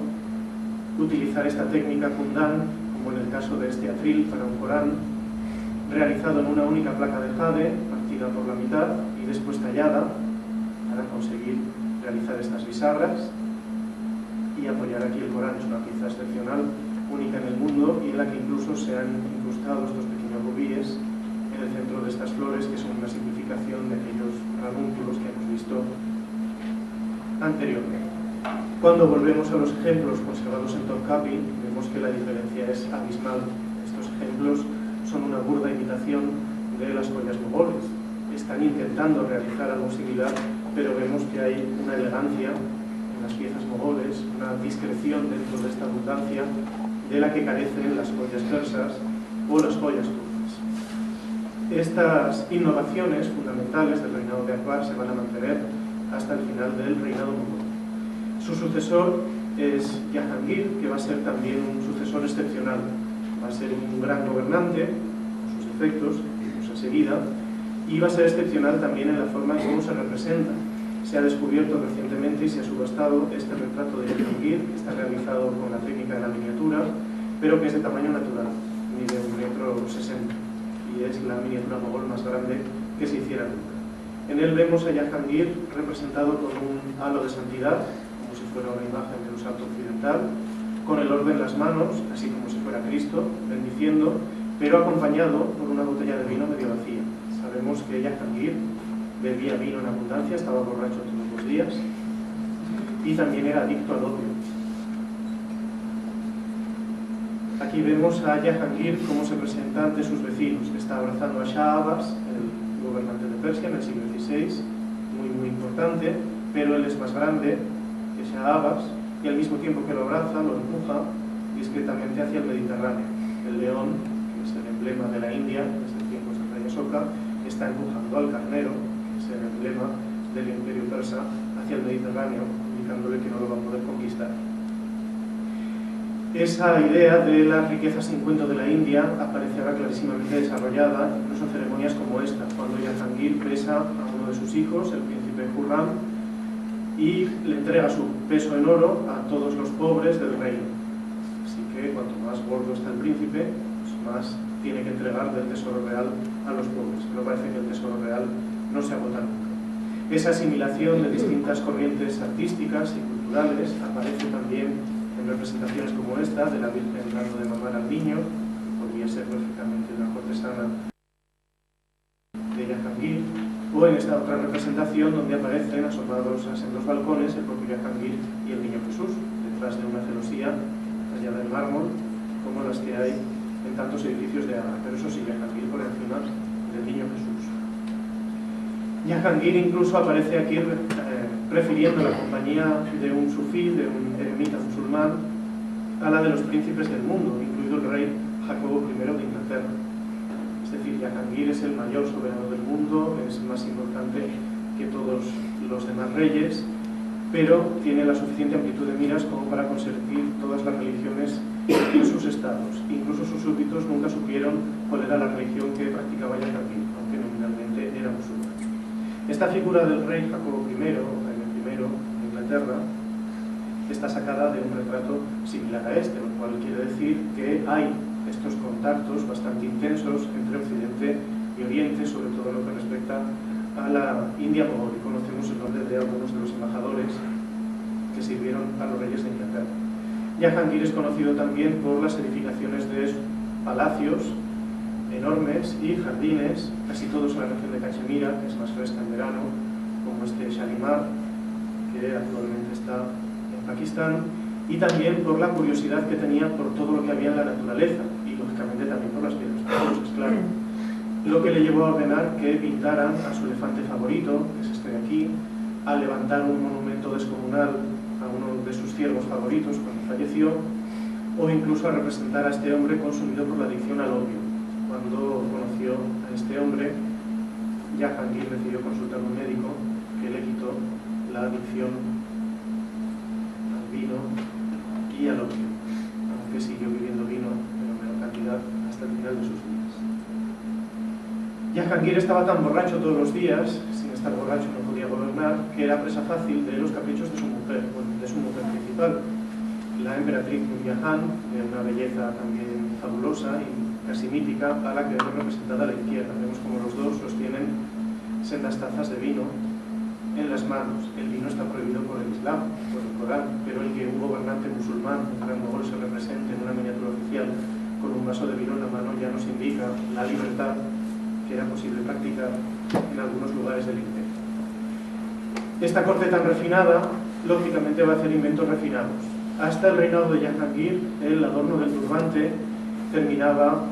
utilizar esta técnica Kundan, como en el caso de este atril para un Corán, realizado en una única placa de jade, partida por la mitad y después tallada para conseguir realizar estas bisagras y apoyar aquí el Corán. Es una pieza excepcional, única en el mundo, y en la que incluso se han incrustado estos pequeños rubíes en el centro de estas flores, que son una significación de aquellos ranúnculos que hemos visto anteriormente. Cuando volvemos a los ejemplos conservados en Topkapı, vemos que la diferencia es abismal. Estos ejemplos son una burda imitación de las joyas mogoles. Están intentando realizar algo similar, pero vemos que hay una elegancia en las piezas mogoles, una discreción dentro de esta abundancia de la que carecen las joyas persas o las joyas turcas. Estas innovaciones fundamentales del reinado de Akbar se van a mantener hasta el final del reinado mogol. Su sucesor es Jahangir, que va a ser también un sucesor excepcional. Va a ser un gran gobernante, con sus defectos, que hemos enseguida, y va a ser excepcional también en la forma en cómo se representa. Se ha descubierto recientemente y se ha subastado este retrato de Jahangir, que está realizado con la técnica de la miniatura, pero que es de tamaño natural, mide 1,60 m, y es la miniatura mogol más grande que se hiciera nunca. En él vemos a Jahangir representado con un halo de santidad, como si fuera una imagen de un santo occidental, con el orden en las manos, así como si fuera Cristo, bendiciendo, pero acompañado por una botella de vino medio vacía. Sabemos que Jahangir bebía vino en abundancia, estaba borracho todos los días y también era adicto al odio. Aquí vemos a Jahangir cómo se presenta ante sus vecinos. Está abrazando a Shah Abbas, el gobernante de Persia en el siglo XVI, muy importante, pero él es más grande que Shah Abbas y al mismo tiempo que lo abraza, lo empuja discretamente hacia el Mediterráneo. El león, que es el emblema de la India desde tiempos del rey Asoka, está empujando al carnero, que es el emblema del imperio persa, hacia el Mediterráneo, indicándole que no lo va a poder conquistar. Esa idea de las riquezas sin cuento de la India aparece ahora clarísimamente desarrollada, incluso en ceremonias como esta, cuando Jahangir besa a uno de sus hijos, el príncipe Khurram, y le entrega su peso en oro a todos los pobres del reino. Así que cuanto más gordo está el príncipe, pues más tiene que entregar del tesoro real a los pobres. Pero parece que el tesoro real no se agota nunca. Esa asimilación de distintas corrientes artísticas y culturales aparece también en representaciones como esta, de la Virgen dando de mamar al niño, que podría ser perfectamente una cortesana de Jahangir, o en esta otra representación donde aparecen asomados en los balcones el propio Jahangir y el niño Jesús, detrás de una celosía tallada en mármol, como las que hay en tantos edificios de Agra, pero eso sí, Jahangir por encima del niño Jesús. Jahangir incluso aparece aquí prefiriendo la compañía de un sufí, de un eremita musulmán, a la de los príncipes del mundo, incluido el rey Jacobo I de Inglaterra. Es decir, Jahangir es el mayor soberano del mundo, es más importante que todos los demás reyes, pero tiene la suficiente amplitud de miras como para consentir todas las religiones en sus estados. Incluso sus súbditos nunca supieron cuál era la religión que practicaba Jahangir, aunque nominalmente era musulmán. Esta figura del rey Jacobo I, o Jaime I de Inglaterra, está sacada de un retrato similar a este, lo cual quiere decir que hay estos contactos bastante intensos entre Occidente y Oriente, sobre todo en lo que respecta a la India mogol. Y conocemos el nombre de algunos de los embajadores que sirvieron a los reyes de Inglaterra. Jahangir es conocido también por las edificaciones de palacios enormes y jardines, casi todos en la región de Cachemira, que es más fresca en verano, como este Shalimar, que actualmente está en Pakistán, y también por la curiosidad que tenía por todo lo que había en la naturaleza, y lógicamente también por las piedras preciosas, claro. Lo que le llevó a ordenar que pintaran a su elefante favorito, que es este de aquí, a levantar un monumento descomunal a uno de sus ciervos favoritos cuando falleció, o incluso a representar a este hombre consumido por la adicción al opio. Cuando conoció a este hombre, Jahangir decidió consultar a un médico que le quitó la adicción al vino y al opio, aunque siguió viviendo vino en menor cantidad hasta el final de sus días. Jahangir estaba tan borracho todos los días, sin estar borracho no podía gobernar, que era presa fácil de los caprichos de su mujer, de su mujer principal, la emperatriz Nur Jahan, de una belleza también fabulosa y casi mítica, a la que es representada a la izquierda. Vemos como los dos sostienen sendas tazas de vino en las manos. El vino está prohibido por el Islam, por el Corán, pero el que un gobernante musulmán, un gran mogol, se represente en una miniatura oficial con un vaso de vino en la mano ya nos indica la libertad que era posible practicar en algunos lugares del imperio. Esta corte tan refinada, lógicamente, va a hacer inventos refinados. Hasta el reinado de Jahangir, el adorno del turbante terminaba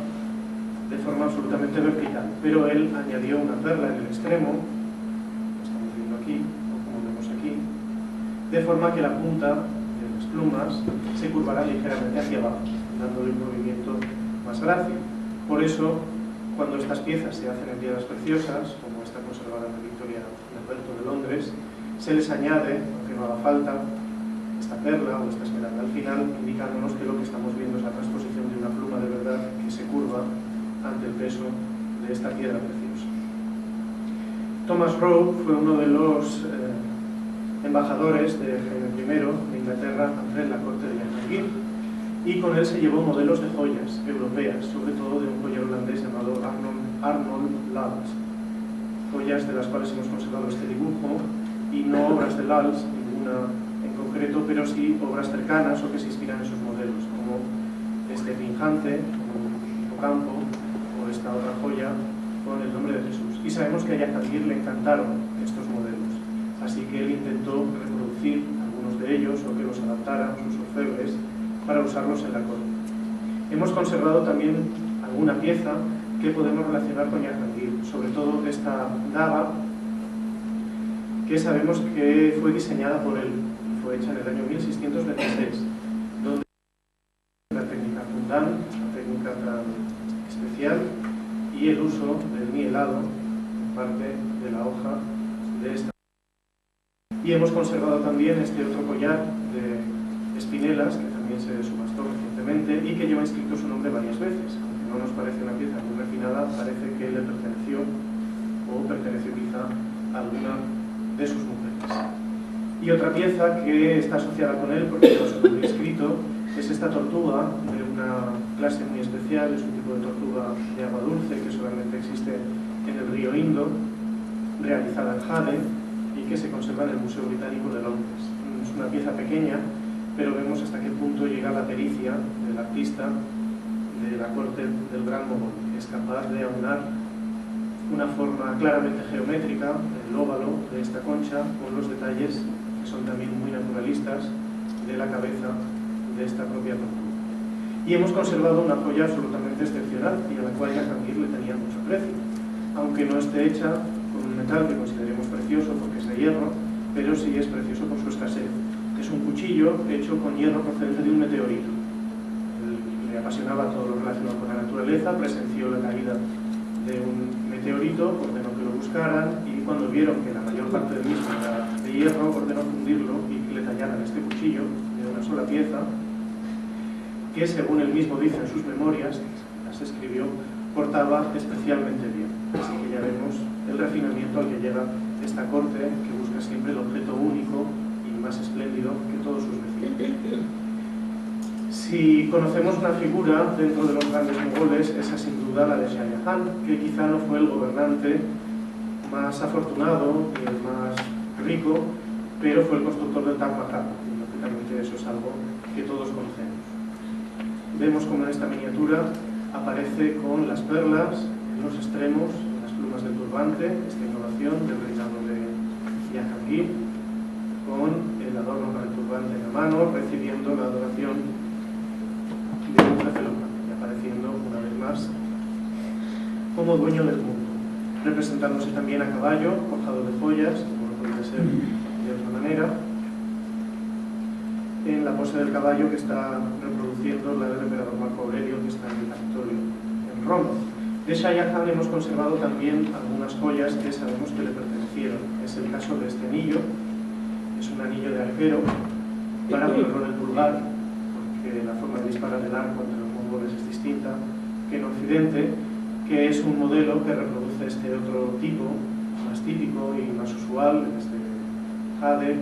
de forma absolutamente vertical, pero él añadió una perla en el extremo, lo estamos viendo aquí, o como vemos aquí, de forma que la punta de las plumas se curvará ligeramente hacia abajo, dándole un movimiento más grácil. Por eso, cuando estas piezas se hacen en piedras preciosas, como esta conservada en la Victoria de Alberto de Londres, se les añade, aunque no haga falta, esta perla o esta esmeralda al final, indicándonos que lo que estamos viendo es la transposición de una pluma de verdad que se curva ante el peso de esta piedra preciosa. Thomas Rowe fue uno de los embajadores de Jaime I de Inglaterra ante la corte de Jahangir, y con él se llevó modelos de joyas europeas, sobre todo de un joyero holandés llamado Arnold Lals, joyas de las cuales hemos conservado este dibujo, y no obras de Lals, ninguna en concreto, pero sí obras cercanas o que se inspiran en sus modelos, como este pinjante, como un hipocampo, o esta otra joya con el nombre de Jesús. Y sabemos que a Jahangir le encantaron estos modelos, así que él intentó reproducir algunos de ellos o que los adaptaran sus orfebres para usarlos en la corte. Hemos conservado también alguna pieza que podemos relacionar con Jahangir, sobre todo esta daga, que sabemos que fue diseñada por él, fue hecha en el año 1626, donde la técnica Kundan, la técnica tan especial, y el uso del nielado en parte de la hoja de esta. Y hemos conservado también este otro collar de espinelas, que también se subastó recientemente y que lleva inscrito su nombre varias veces. Aunque no nos parece una pieza muy refinada, parece que le perteneció o perteneció quizá a alguna de sus mujeres. Y otra pieza que está asociada con él, porque lleva su nombre inscrito, es esta tortuga de una clase muy especial. Es un tipo de tortuga de agua dulce que solamente existe en el río Indo, realizada en jade y que se conserva en el Museo Británico de Londres. Es una pieza pequeña, pero vemos hasta qué punto llega la pericia del artista de la corte del Gran Mogol, que es capaz de aunar una forma claramente geométrica, el óvalo de esta concha, con los detalles que son también muy naturalistas de la cabeza de esta propia tortuga. Y hemos conservado una joya absolutamente excepcional y a la cual Jahangir le tenía mucho precio, aunque no esté hecha con un metal que consideremos precioso porque es de hierro, pero sí es precioso por su escasez. Es un cuchillo hecho con hierro procedente de un meteorito. Le apasionaba todo lo relacionado con la naturaleza, presenció la caída de un meteorito, ordenó que lo buscaran, y cuando vieron que la mayor parte del mismo era de hierro, ordenó fundirlo y que le tallaran este cuchillo de una sola pieza, que según él mismo dice en sus memorias, las escribió, cortaba especialmente bien. Así que ya vemos el refinamiento al que llega esta corte, que busca siempre el objeto único y más espléndido que todos sus vecinos. Si conocemos una figura dentro de los grandes mogoles, esa sin duda la de Shah Jahan, que quizá no fue el gobernante más afortunado y el más rico, pero fue el constructor del Taj Mahal, y lógicamente eso es algo que todos conocemos. Vemos como en esta miniatura aparece con las perlas en los extremos, en las plumas del turbante, esta innovación del reinado de Jahangir, con el adorno para el turbante en la mano, recibiendo la adoración de un jefe local y apareciendo una vez más como dueño del mundo, representándose también a caballo, forjado de joyas, como no podría ser de otra manera, en la pose del caballo que está reproduciendo la del emperador Marco Aurelio, que está en el Capitolio en Roma. De Shah Jahan hemos conservado también algunas joyas que sabemos que le pertenecieron. Es el caso de este anillo, es un anillo de arquero para ponerlo en el pulgar, porque la forma de disparar el arco entre los mongoles es distinta que en Occidente, que es un modelo que reproduce este otro tipo, más típico y más usual, este jade,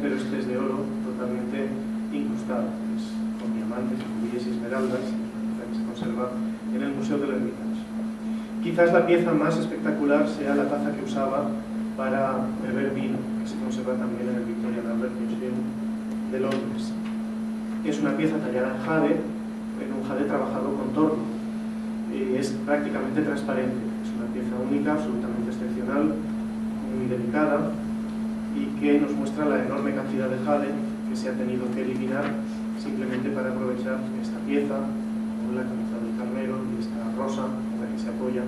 pero este es de oro totalmente incrustado, es con diamantes, rubíes y esmeraldas, que se conserva en el Museo del Hermitage. Quizás la pieza más espectacular sea la taza que usaba para beber vino, que se conserva también en el Victorian Albert Museum de Londres. Es una pieza tallada en jade, en un jade trabajado con torno, y es prácticamente transparente. Es una pieza única, absolutamente excepcional, muy delicada, y que nos muestra la enorme cantidad de jade que se ha tenido que eliminar simplemente para aprovechar esta pieza, con la cabeza del carnero y esta rosa en la que se apoya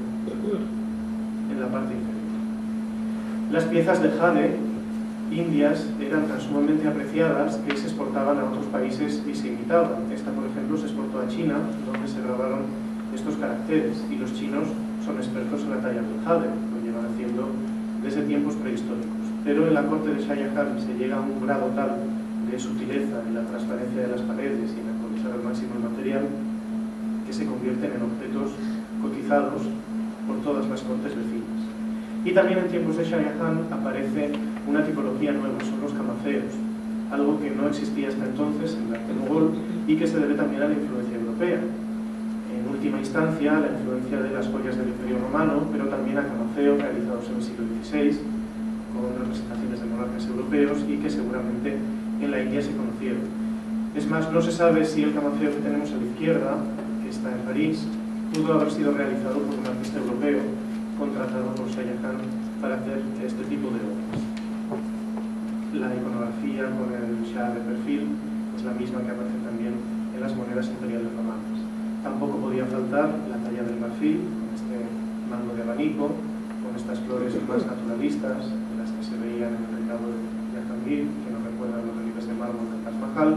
en la parte inferior. Las piezas de jade indias eran tan sumamente apreciadas que se exportaban a otros países y se imitaban. Esta, por ejemplo, se exportó a China, donde se grabaron estos caracteres, y los chinos son expertos en la talla del jade, lo llevan haciendo desde tiempos prehistóricos. Pero en la corte de Shah Jahan se llega a un grado tal de sutileza en la transparencia de las paredes y en aprovechar al máximo el material que se convierten en objetos cotizados por todas las cortes vecinas. Y también en tiempos de Shah Jahan aparece una tipología nueva, son los camaceos, algo que no existía hasta entonces en el arte mogol y que se debe también a la influencia europea. En última instancia, a la influencia de las joyas del Imperio Romano, pero también a camaceos realizados en el siglo XVI, con representaciones de monarcas europeos y que seguramente en la India se conocieron. Es más, no se sabe si el camafeo que tenemos a la izquierda, que está en París, pudo haber sido realizado por un artista europeo contratado por Shah Jahan para hacer este tipo de obras. La iconografía con el Shah de perfil es la misma que aparece también en las monedas imperiales romanas. Tampoco podía faltar la talla del marfil, con este mango de abanico, con estas flores más naturalistas, de las que se veían en el reinado de Jahangir, que nos recuerdan los relieves de mármol del Taj Mahal.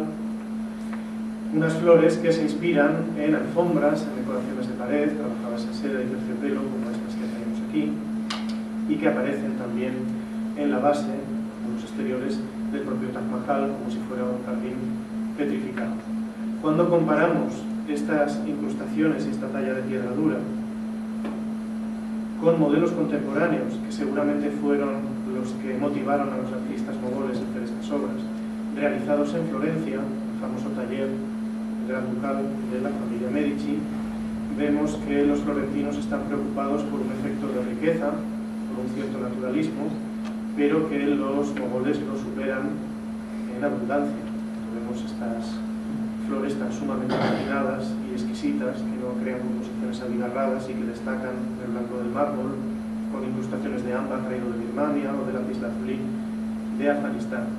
Unas flores que se inspiran en alfombras, en decoraciones de pared, trabajadas en seda y terciopelo, como estas que tenemos aquí, y que aparecen también en la base, en los exteriores del propio Taj Mahal, como si fuera un jardín petrificado. Cuando comparamos estas incrustaciones y esta talla de piedra dura con modelos contemporáneos, que seguramente fueron los que motivaron a los artistas mogoles a hacer estas obras, realizados en Florencia, el famoso taller Gran Ducal de la familia Medici, vemos que los florentinos están preocupados por un efecto de riqueza, por un cierto naturalismo, pero que los mogoles lo superan en abundancia. Vemos estas flores tan sumamente refinadas y exquisitas que no crean composiciones abigarradas y que destacan el blanco del mármol, con incrustaciones de ámbar traído de Birmania o de lapislázuli de Afganistán.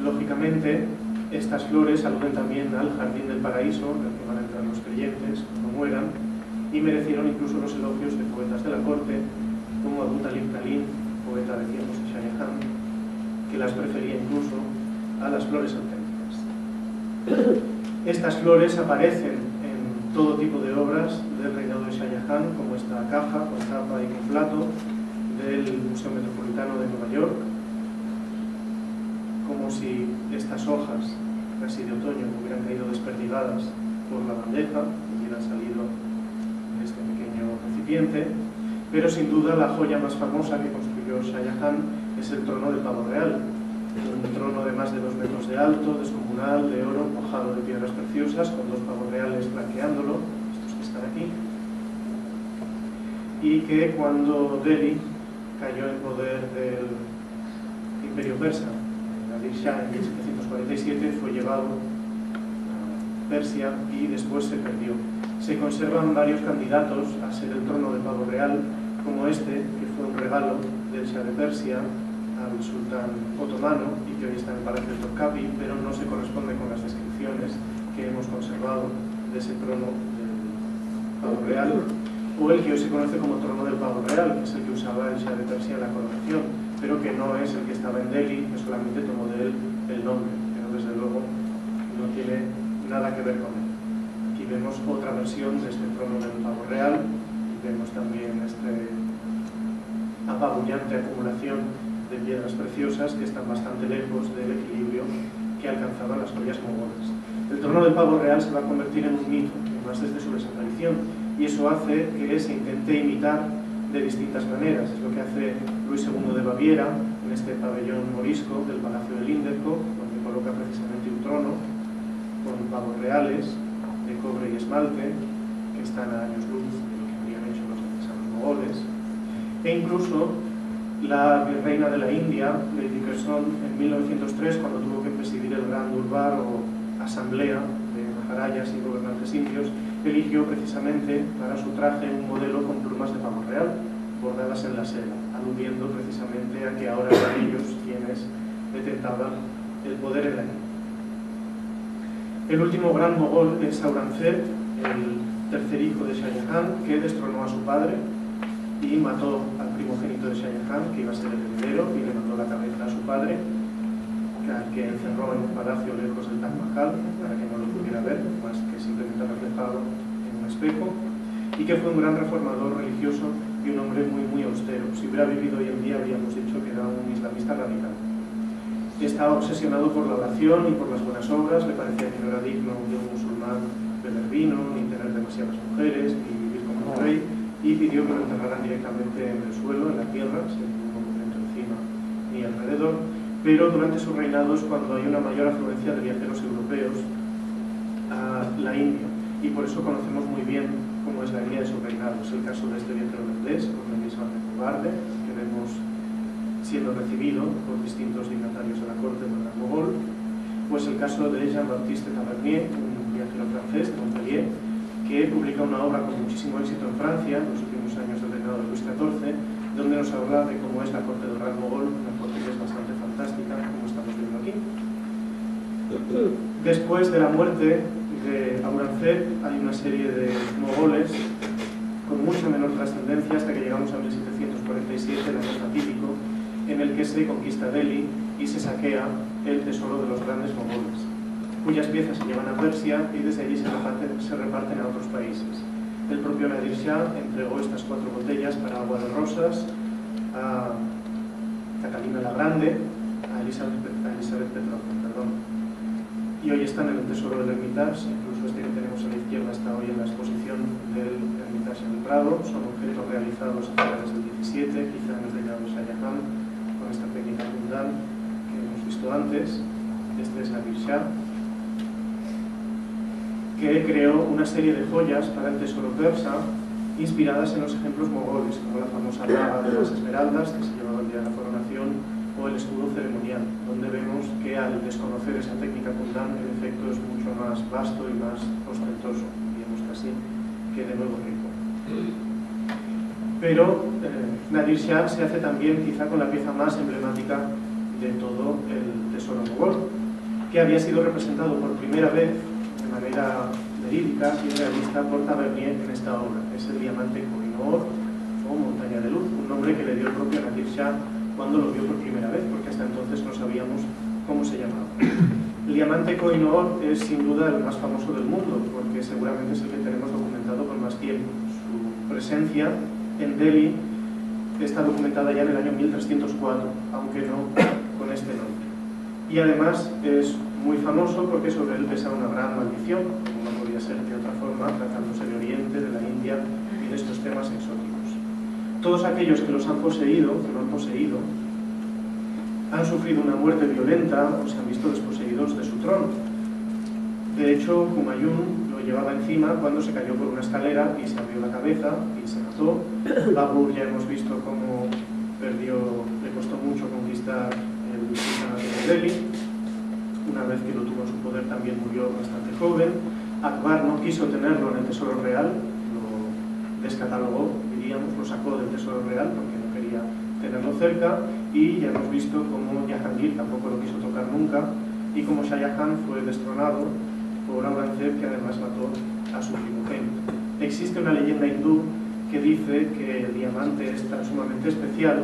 Lógicamente, estas flores aluden también al jardín del paraíso, en el que van a entrar los creyentes cuando mueran, y merecieron incluso los elogios de poetas de la corte, como Abu Talib Talim, poeta de tiempos de Shah Jahan, que las prefería incluso a las flores auténticas. Estas flores aparecen en todo tipo de obras del reinado de Shah Jahan, como esta caja con tapa y con plato del Museo Metropolitano de Nueva York, como si estas hojas casi de otoño hubieran caído desperdigadas por la bandeja y hubieran salido de este pequeño recipiente. Pero sin duda la joya más famosa que construyó Shah Jahan es el trono del pavo real, un trono de más de 2 metros de alto, descomunal, de oro, cuajado de piedras preciosas, con 2 pavos reales flanqueándolo, estos que están aquí, y que cuando Delhi cayó en poder del Imperio Persa, Nadir Shah, en 1747, fue llevado a Persia y después se perdió. Se conservan varios candidatos a ser el trono del pavo real, como este, que fue un regalo del Shah de Persia al sultán otomano y que hoy está en el Palacio de Topkapi, pero no se corresponde con las descripciones que hemos conservado de ese trono del pavo real, o el que hoy se conoce como trono del pavo real, que es el que usaba el Shah de Persia en la coronación, pero que no es el que estaba en Delhi, que solamente tomó de él el nombre, pero desde luego no tiene nada que ver con él. Aquí vemos otra versión de este trono del pavo real y vemos también esta apabullante acumulación de piedras preciosas que están bastante lejos del equilibrio que alcanzaban las joyas mogoles. El trono del pavo real se va a convertir en un mito, además desde su desaparición, y eso hace que se intente imitar de distintas maneras. Es lo que hace Luis II de Baviera en este pabellón morisco del Palacio de Lindenhof, donde coloca precisamente un trono con pavos reales de cobre y esmalte que están a años luz de lo que habían hecho los artesanos mogoles. E incluso la virreina de la India, Lady Curzon, en 1903, cuando tuvo que presidir el Gran Durbar o asamblea de maharayas y gobernantes indios, eligió precisamente para su traje un modelo con plumas de pavo real, bordadas en la seda, aludiendo precisamente a que ahora eran ellos quienes detentaban el poder en la India. El último gran mogol es Aurangzeb, el tercer hijo de Shah Jahan, que destronó a su padre y mató al primogénito de Shah Jahan, que iba a ser el heredero, y le mandó la cabeza a su padre, al que encerró en un palacio lejos del Taj Mahal, para que no lo pudiera ver, más que simplemente reflejado en un espejo, y que fue un gran reformador religioso y un hombre muy austero. Si hubiera vivido hoy en día, habríamos dicho que era un islamista radical. Estaba obsesionado por la oración y por las buenas obras, le parecía que no era digno de un musulmán beber vino, ni tener demasiadas mujeres, ni vivir como al rey y pidió que lo enterraran directamente en el suelo, en la tierra, sin ningún monumento encima ni alrededor, pero durante su reinado es cuando hay una mayor afluencia de viajeros europeos a la India, y por eso conocemos muy bien cómo es la línea de su reinado. Es el caso de este viajero holandés, con la misma cobarde, que vemos siendo recibido por distintos dignatarios de la corte del Gran Mogol, pues el caso de Jean-Baptiste Tavernier, un viajero francés de Montpellier, que publica una obra con muchísimo éxito en Francia, en los últimos años del reinado de Luis XIV, donde nos habla de cómo es la corte del Gran Mogol, una corte que es bastante fantástica, como estamos viendo aquí. Después de la muerte de Aurangzeb hay una serie de mogoles con mucha menor trascendencia hasta que llegamos a 1747, el año fatídico, en el que se conquista Delhi y se saquea el tesoro de los grandes mogoles, cuyas piezas se llevan a Persia y desde allí se reparten a otros países. El propio Nadir Shah entregó estas 4 botellas para agua de rosas a Catalina la Grande, a Elizabeth Petrovna, y hoy están en el Tesoro del Hermitage. Incluso este que tenemos a la izquierda está hoy en la exposición del Hermitage en el Prado. Son objetos realizados a finales del 17, quizá en el reinado de Shah Jahan, con esta técnica Kundan que hemos visto antes. Este es Nadir Shah, que creó una serie de joyas para el tesoro persa inspiradas en los ejemplos mogoles, como la famosa daga de las esmeraldas que se llevaba el día de la coronación, o el escudo ceremonial, donde vemos que al desconocer esa técnica Kundan el efecto es mucho más vasto y más ostentoso, digamos casi que de nuevo rico. Pero Nadir Shah se hace también quizá con la pieza más emblemática de todo el tesoro mogol, que había sido representado por primera vez de manera verídica y realista por Tavernier en esta obra. Es el diamante Koh-i-Noor o Montaña de Luz, un nombre que le dio el propio Nadir Shah cuando lo vio por primera vez, porque hasta entonces no sabíamos cómo se llamaba. El diamante Koh-i-Noor es sin duda el más famoso del mundo, porque seguramente es el que tenemos documentado con más tiempo. Su presencia en Delhi está documentada ya en el año 1304, aunque no con este nombre. Y además es muy famoso porque sobre él pesa una gran maldición, como no podía ser de otra forma, tratándose de Oriente, de la India y de estos temas exóticos. Todos aquellos que los han poseído, que lo han poseído, han sufrido una muerte violenta o se han visto desposeídos de su trono. De hecho, Humayun lo llevaba encima cuando se cayó por una escalera y se abrió la cabeza y se mató. Babur ya hemos visto cómo le costó mucho conquistar el sultanato de Delhi. Una vez que lo tuvo en su poder también murió bastante joven. Akbar no quiso tenerlo en el Tesoro Real, lo descatalogó, lo sacó del Tesoro Real porque no quería tenerlo cerca, y ya hemos visto cómo Jahangir tampoco lo quiso tocar nunca, y cómo Shah Jahan fue destronado por Aurangzeb, que además mató a su primogénito. Existe una leyenda hindú que dice que el diamante es tan sumamente especial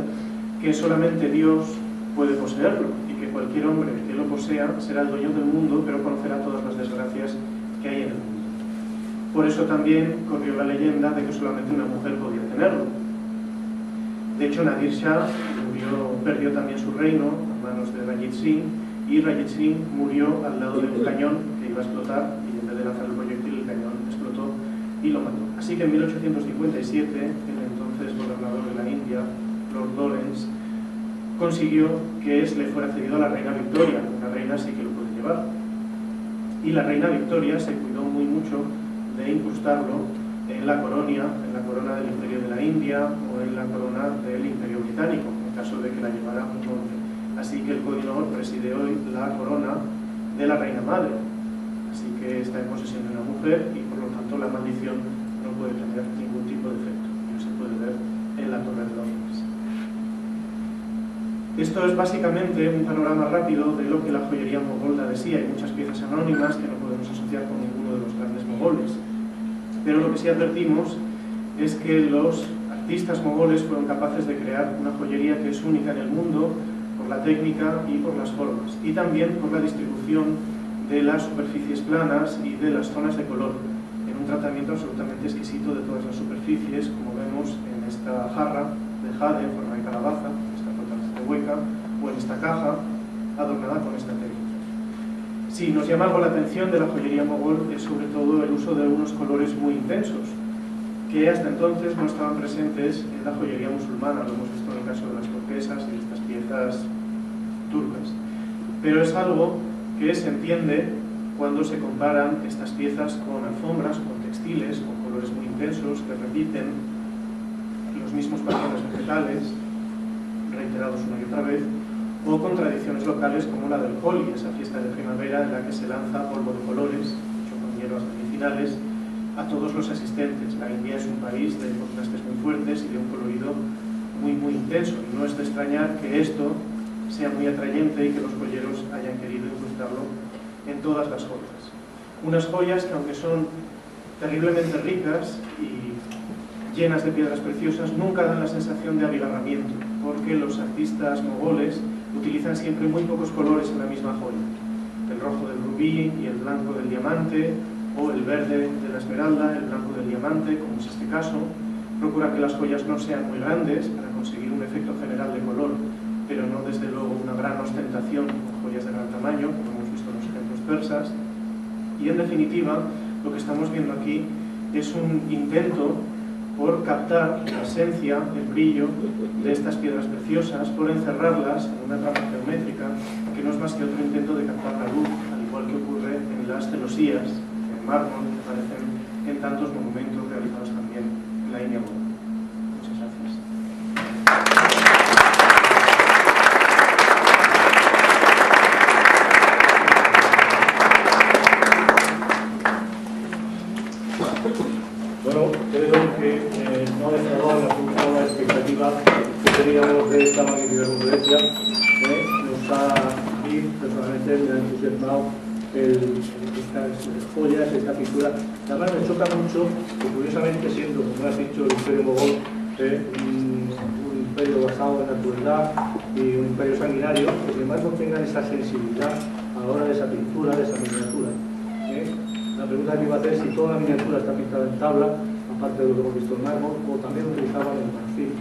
que solamente Dios puede poseerlo, y que cualquier hombre que lo posea será el dueño del mundo, pero conocerá todas las desgracias que hay en el mundo. Por eso también corrió la leyenda de que solamente una mujer podía tenerlo. De hecho, Nadir Shah perdió también su reino a manos de Ranjit Singh, y Ranjit Singh murió al lado de un cañón que iba a explotar, y en vez de lanzar el proyectil, el cañón explotó y lo mató. Así que en 1857, el entonces gobernador de la India, Lord Lawrence, consiguió que le fuera cedido a la reina Victoria. La reina sí que lo puede llevar. Y la reina Victoria se cuidó muy mucho de incrustarlo en la corona del Imperio de la India o en la corona del Imperio Británico, en caso de que la llevara un hombre. Así que el Koh-i-Noor preside hoy la corona de la reina madre. Así que está en posesión de una mujer y por lo tanto la maldición no puede tener ningún tipo de efecto. No se puede ver en la Torre de Londres. Esto es básicamente un panorama rápido de lo que la joyería mogol da de sí. Hay muchas piezas anónimas que no podemos asociar con ninguno de los grandes mogoles. Pero lo que sí advertimos es que los artistas mogoles fueron capaces de crear una joyería que es única en el mundo por la técnica y por las formas, y también por la distribución de las superficies planas y de las zonas de color, en un tratamiento absolutamente exquisito de todas las superficies, como vemos en esta jarra de jade en forma de calabaza, hueca, o en esta caja adornada con esta técnica. Si nos llama algo la atención de la joyería mogol es sobre todo el uso de unos colores muy intensos, que hasta entonces no estaban presentes en la joyería musulmana. Lo hemos visto en el caso de las turquesas y de estas piezas turcas. Pero es algo que se entiende cuando se comparan estas piezas con alfombras, con textiles, con colores muy intensos que repiten los mismos patrones vegetales, reiterados una y otra vez, o con tradiciones locales como la del Holi, esa fiesta de primavera en la que se lanza polvo de colores, hecho con hierbas medicinales, a todos los asistentes. La India es un país de contrastes muy fuertes y de un colorido muy intenso, y no es de extrañar que esto sea muy atrayente y que los joyeros hayan querido incrustarlo en todas las joyas. Unas joyas que, aunque son terriblemente ricas y llenas de piedras preciosas, nunca dan la sensación de abigarramiento, porque los artistas mogoles utilizan siempre muy pocos colores en la misma joya. El rojo del rubí y el blanco del diamante, o el verde de la esmeralda, el blanco del diamante, como es este caso. Procura que las joyas no sean muy grandes para conseguir un efecto general de color, pero no desde luego una gran ostentación con joyas de gran tamaño, como hemos visto en los ejemplos persas. Y en definitiva, lo que estamos viendo aquí es un intento por captar la esencia, el brillo de estas piedras preciosas, por encerrarlas en una trama geométrica que no es más que otro intento de captar la luz, al igual que ocurre en las celosías, en mármol, que aparecen en tantos monumentos realizados también en la India Mogol. Muchas gracias. Bueno, creo que no ha defraudado la expectativa que teníamos de esta magnífica conferencia. Nos ha, a mí personalmente, me ha entusiasmado estas joyas, esta pintura. Además me choca mucho que, curiosamente, siendo, como has dicho, el Imperio Mogol, un imperio basado en la crueldad y un imperio sanguinario, que sin embargo tengan esa sensibilidad a la hora de esa pintura, de esa miniatura. La pregunta que iba a hacer es si toda la miniatura está pintada en tabla, aparte de lo que hemos visto en mármol, o también utilizaban el marfil,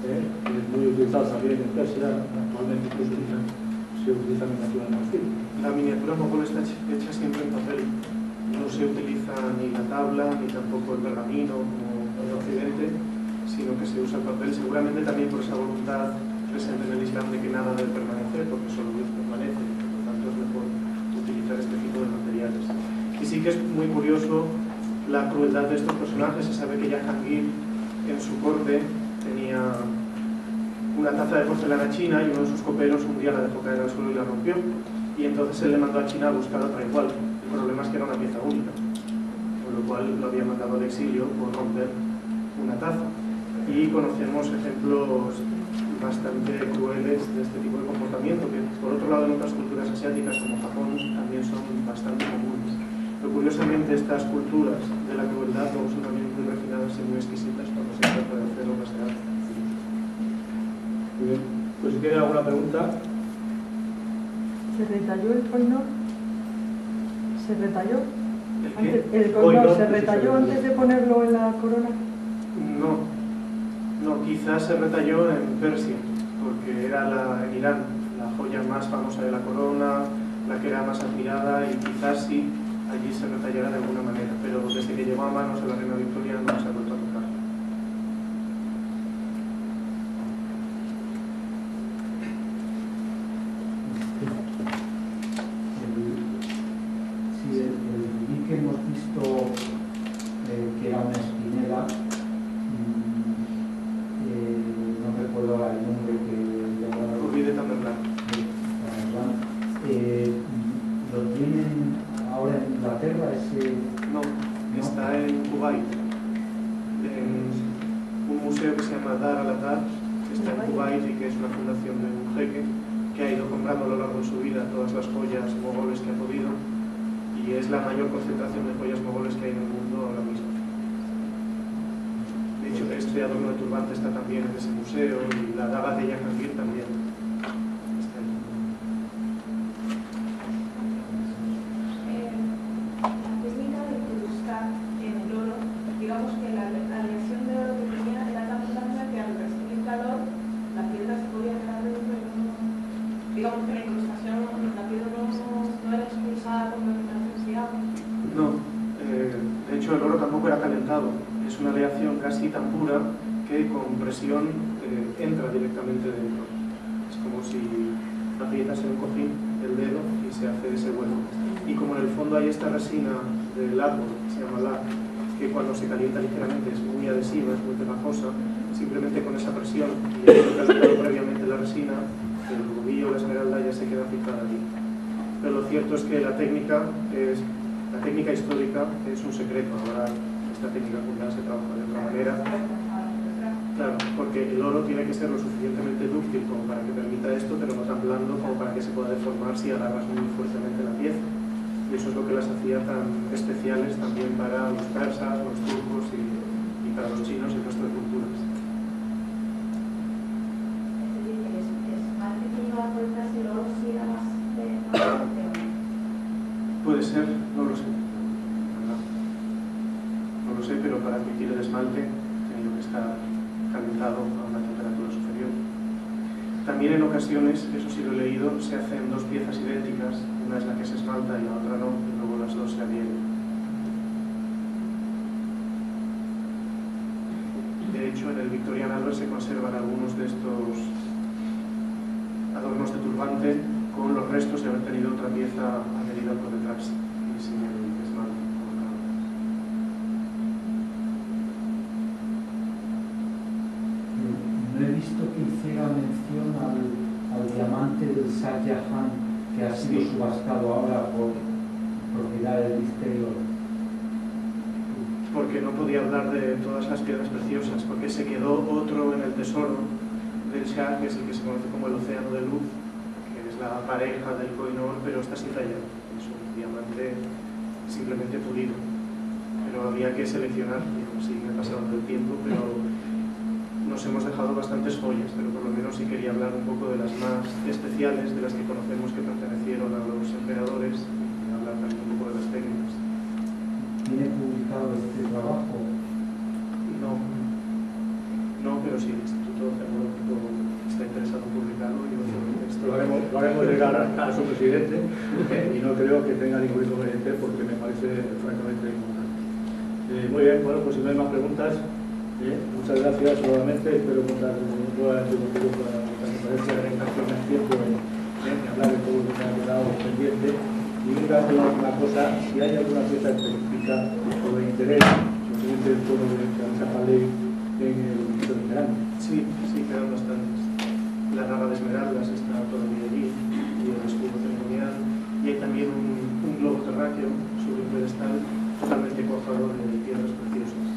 que es muy utilizado también en Persia, actualmente incluso se utiliza miniatura en marfil. La miniatura mogol está hecha siempre en papel. No se utiliza ni la tabla, ni tampoco el pergamino como en Occidente, sino que se usa el papel, seguramente también por esa voluntad presente en el Islam de que nada debe permanecer, porque solo Dios permanece, y por lo tanto es mejor utilizar este tipo de materiales. Y sí que es muy curioso la crueldad de estos personajes. Se sabe que Jahangir en su corte tenía una taza de porcelana china y uno de sus coperos un día la dejó caer al suelo y la rompió, y entonces él le mandó a China a buscar otra igual. El problema es que era una pieza única, con lo cual lo había mandado al exilio por romper una taza. Y conocemos ejemplos bastante crueles de este tipo de comportamiento, que por otro lado en otras culturas asiáticas como Japón también son bastante comunes. Pero curiosamente estas culturas de la crueldad luego son también muy refinadas y muy exquisitas cuando se trata de hacer obras de arte. Muy bien. Pues si tiene alguna pregunta. ¿Se retalló el coinor? ¿Se retalló? ¿El qué? ¿El coinor se retalló antes de ponerlo en la corona? No, quizás se retalló en Persia, porque era en Irán la joya más famosa de la corona, la que era más admirada, y quizás sí, allí se retallará de alguna manera, pero desde que llegó a manos de la reina Victoria no se ha vuelto a tocar. Sí, el rubí que hemos visto, que era una espinela, no recuerdo ahora el nombre que llamaba. Rubí de Tamerlán. ¿Lo tienen ahora en Inglaterra? No, está en Kuwait, en un museo que se llama Dar al-Atar, que está en Kuwait y que es una fundación de un jeque que ha ido comprando a lo largo de su vida todas las joyas mogoles que ha podido, y es la mayor concentración de joyas mogoles que hay en el mundo ahora mismo. De hecho, este adorno de turbante está también en ese museo, y la daga de Jahangir también está ahí. La técnica de incrustar en el oro, digamos que la aleación de oro que tenía era tan blanda que al recibir calor la piedra se podía quedar dentro y no, digamos que la incrustación, la piedra no era expulsada por la vibración. No, de hecho el oro tampoco era calentado. Es una aleación casi tan pura que con presión entra directamente dentro. Es como si aprietas en un cojín el dedo y se hace ese hueco. Y como en el fondo hay esta resina del árbol, que se llama LAC, que cuando se calienta ligeramente es muy adhesiva, es muy pegajosa, simplemente con esa presión y habiendo calentado previamente la resina, el rubí o la esmeralda ya se queda fijada allí. Pero lo cierto es que la técnica histórica es un secreto. Ahora esta técnica cultural se trabaja de otra manera. Claro, porque el oro tiene que ser lo suficientemente dúctil como para que permita esto, pero no tan blando como para que se pueda deformar si agarras muy fuertemente la pieza. Y eso es lo que las hacía tan especiales también para los persas, los turcos y para los chinos y el resto de culturas. Puede ser, no lo sé. No lo sé, pero para admitir el esmalte tiene que estar calentado a una temperatura superior. También en ocasiones, eso sí lo he leído, se hacen dos piezas idénticas, una es la que se esmalta y la otra no, y luego las dos se adhieren. De hecho, en el Victorian Albert se conservan algunos de estos adornos de turbante con los restos de haber tenido otra pieza adherida por detrás y sin el esmalte colocado. No he visto que hiciera mención al diamante del Shah Jahan, que ha sido subastado ahora por propiedad del Ministerio. Porque no podía hablar de todas las piedras preciosas, porque se quedó otro en el tesoro del Shah, que es el que se conoce como el Océano de Luz, que es la pareja del Koh-i-Noor, pero está sin rayar. Es un diamante simplemente pulido. Pero había que seleccionar, y sí me he pasado el tiempo, pero nos hemos dejado bastantes joyas, pero por lo menos sí quería hablar un poco de las más especiales, de las que conocemos que pertenecieron a los emperadores, y hablar también un poco de las técnicas. ¿Tiene publicado este trabajo? No, pero sí, el Instituto Geológico está interesado en publicarlo y lo haremos llegar a su presidente y no creo que tenga ningún inconveniente porque me parece francamente importante. Muy bien, bueno, pues si no hay más preguntas, muchas gracias nuevamente. Espero contar nuevamente contigo para la conferencia de recuperación del tiempo en hablar de todo lo que me ha quedado pendiente. Y nunca hacer una cosa, si hay alguna pieza específica o de interés, simplemente el tono de la ley en el Museo de Verano. Sí, quedan bastantes. La rama de esmeraldas está todavía allí, y el escudo ceremonial, y hay también un globo terráqueo sobre un pedestal totalmente cuajado de piedras preciosas.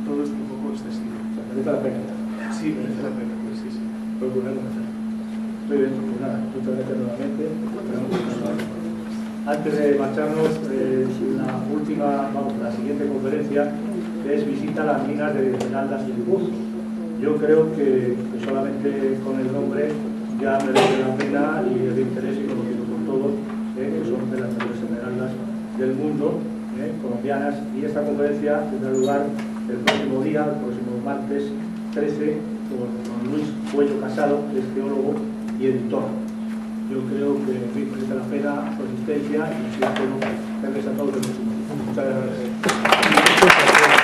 Todo es un poco excesivo. O sea, merece la pena. Sí, merece la pena, pues sí. Puedo ponerlo mejor. Muy bien, pues nada, muchas gracias nuevamente. Antes de marcharnos, la siguiente conferencia es visita a las minas de Esmeraldas y de Buzo. Yo creo que solamente con el nombre ya merece la pena y es de interés y conocido por todos, que son de las mejores esmeraldas del mundo, colombianas, y esta conferencia tendrá lugar el próximo día, el próximo martes 13, con Luis Cuello Casado, que es geólogo y editor. Yo creo que merece la pena su asistencia y si espero verles a todos el próximo día. Muchas gracias.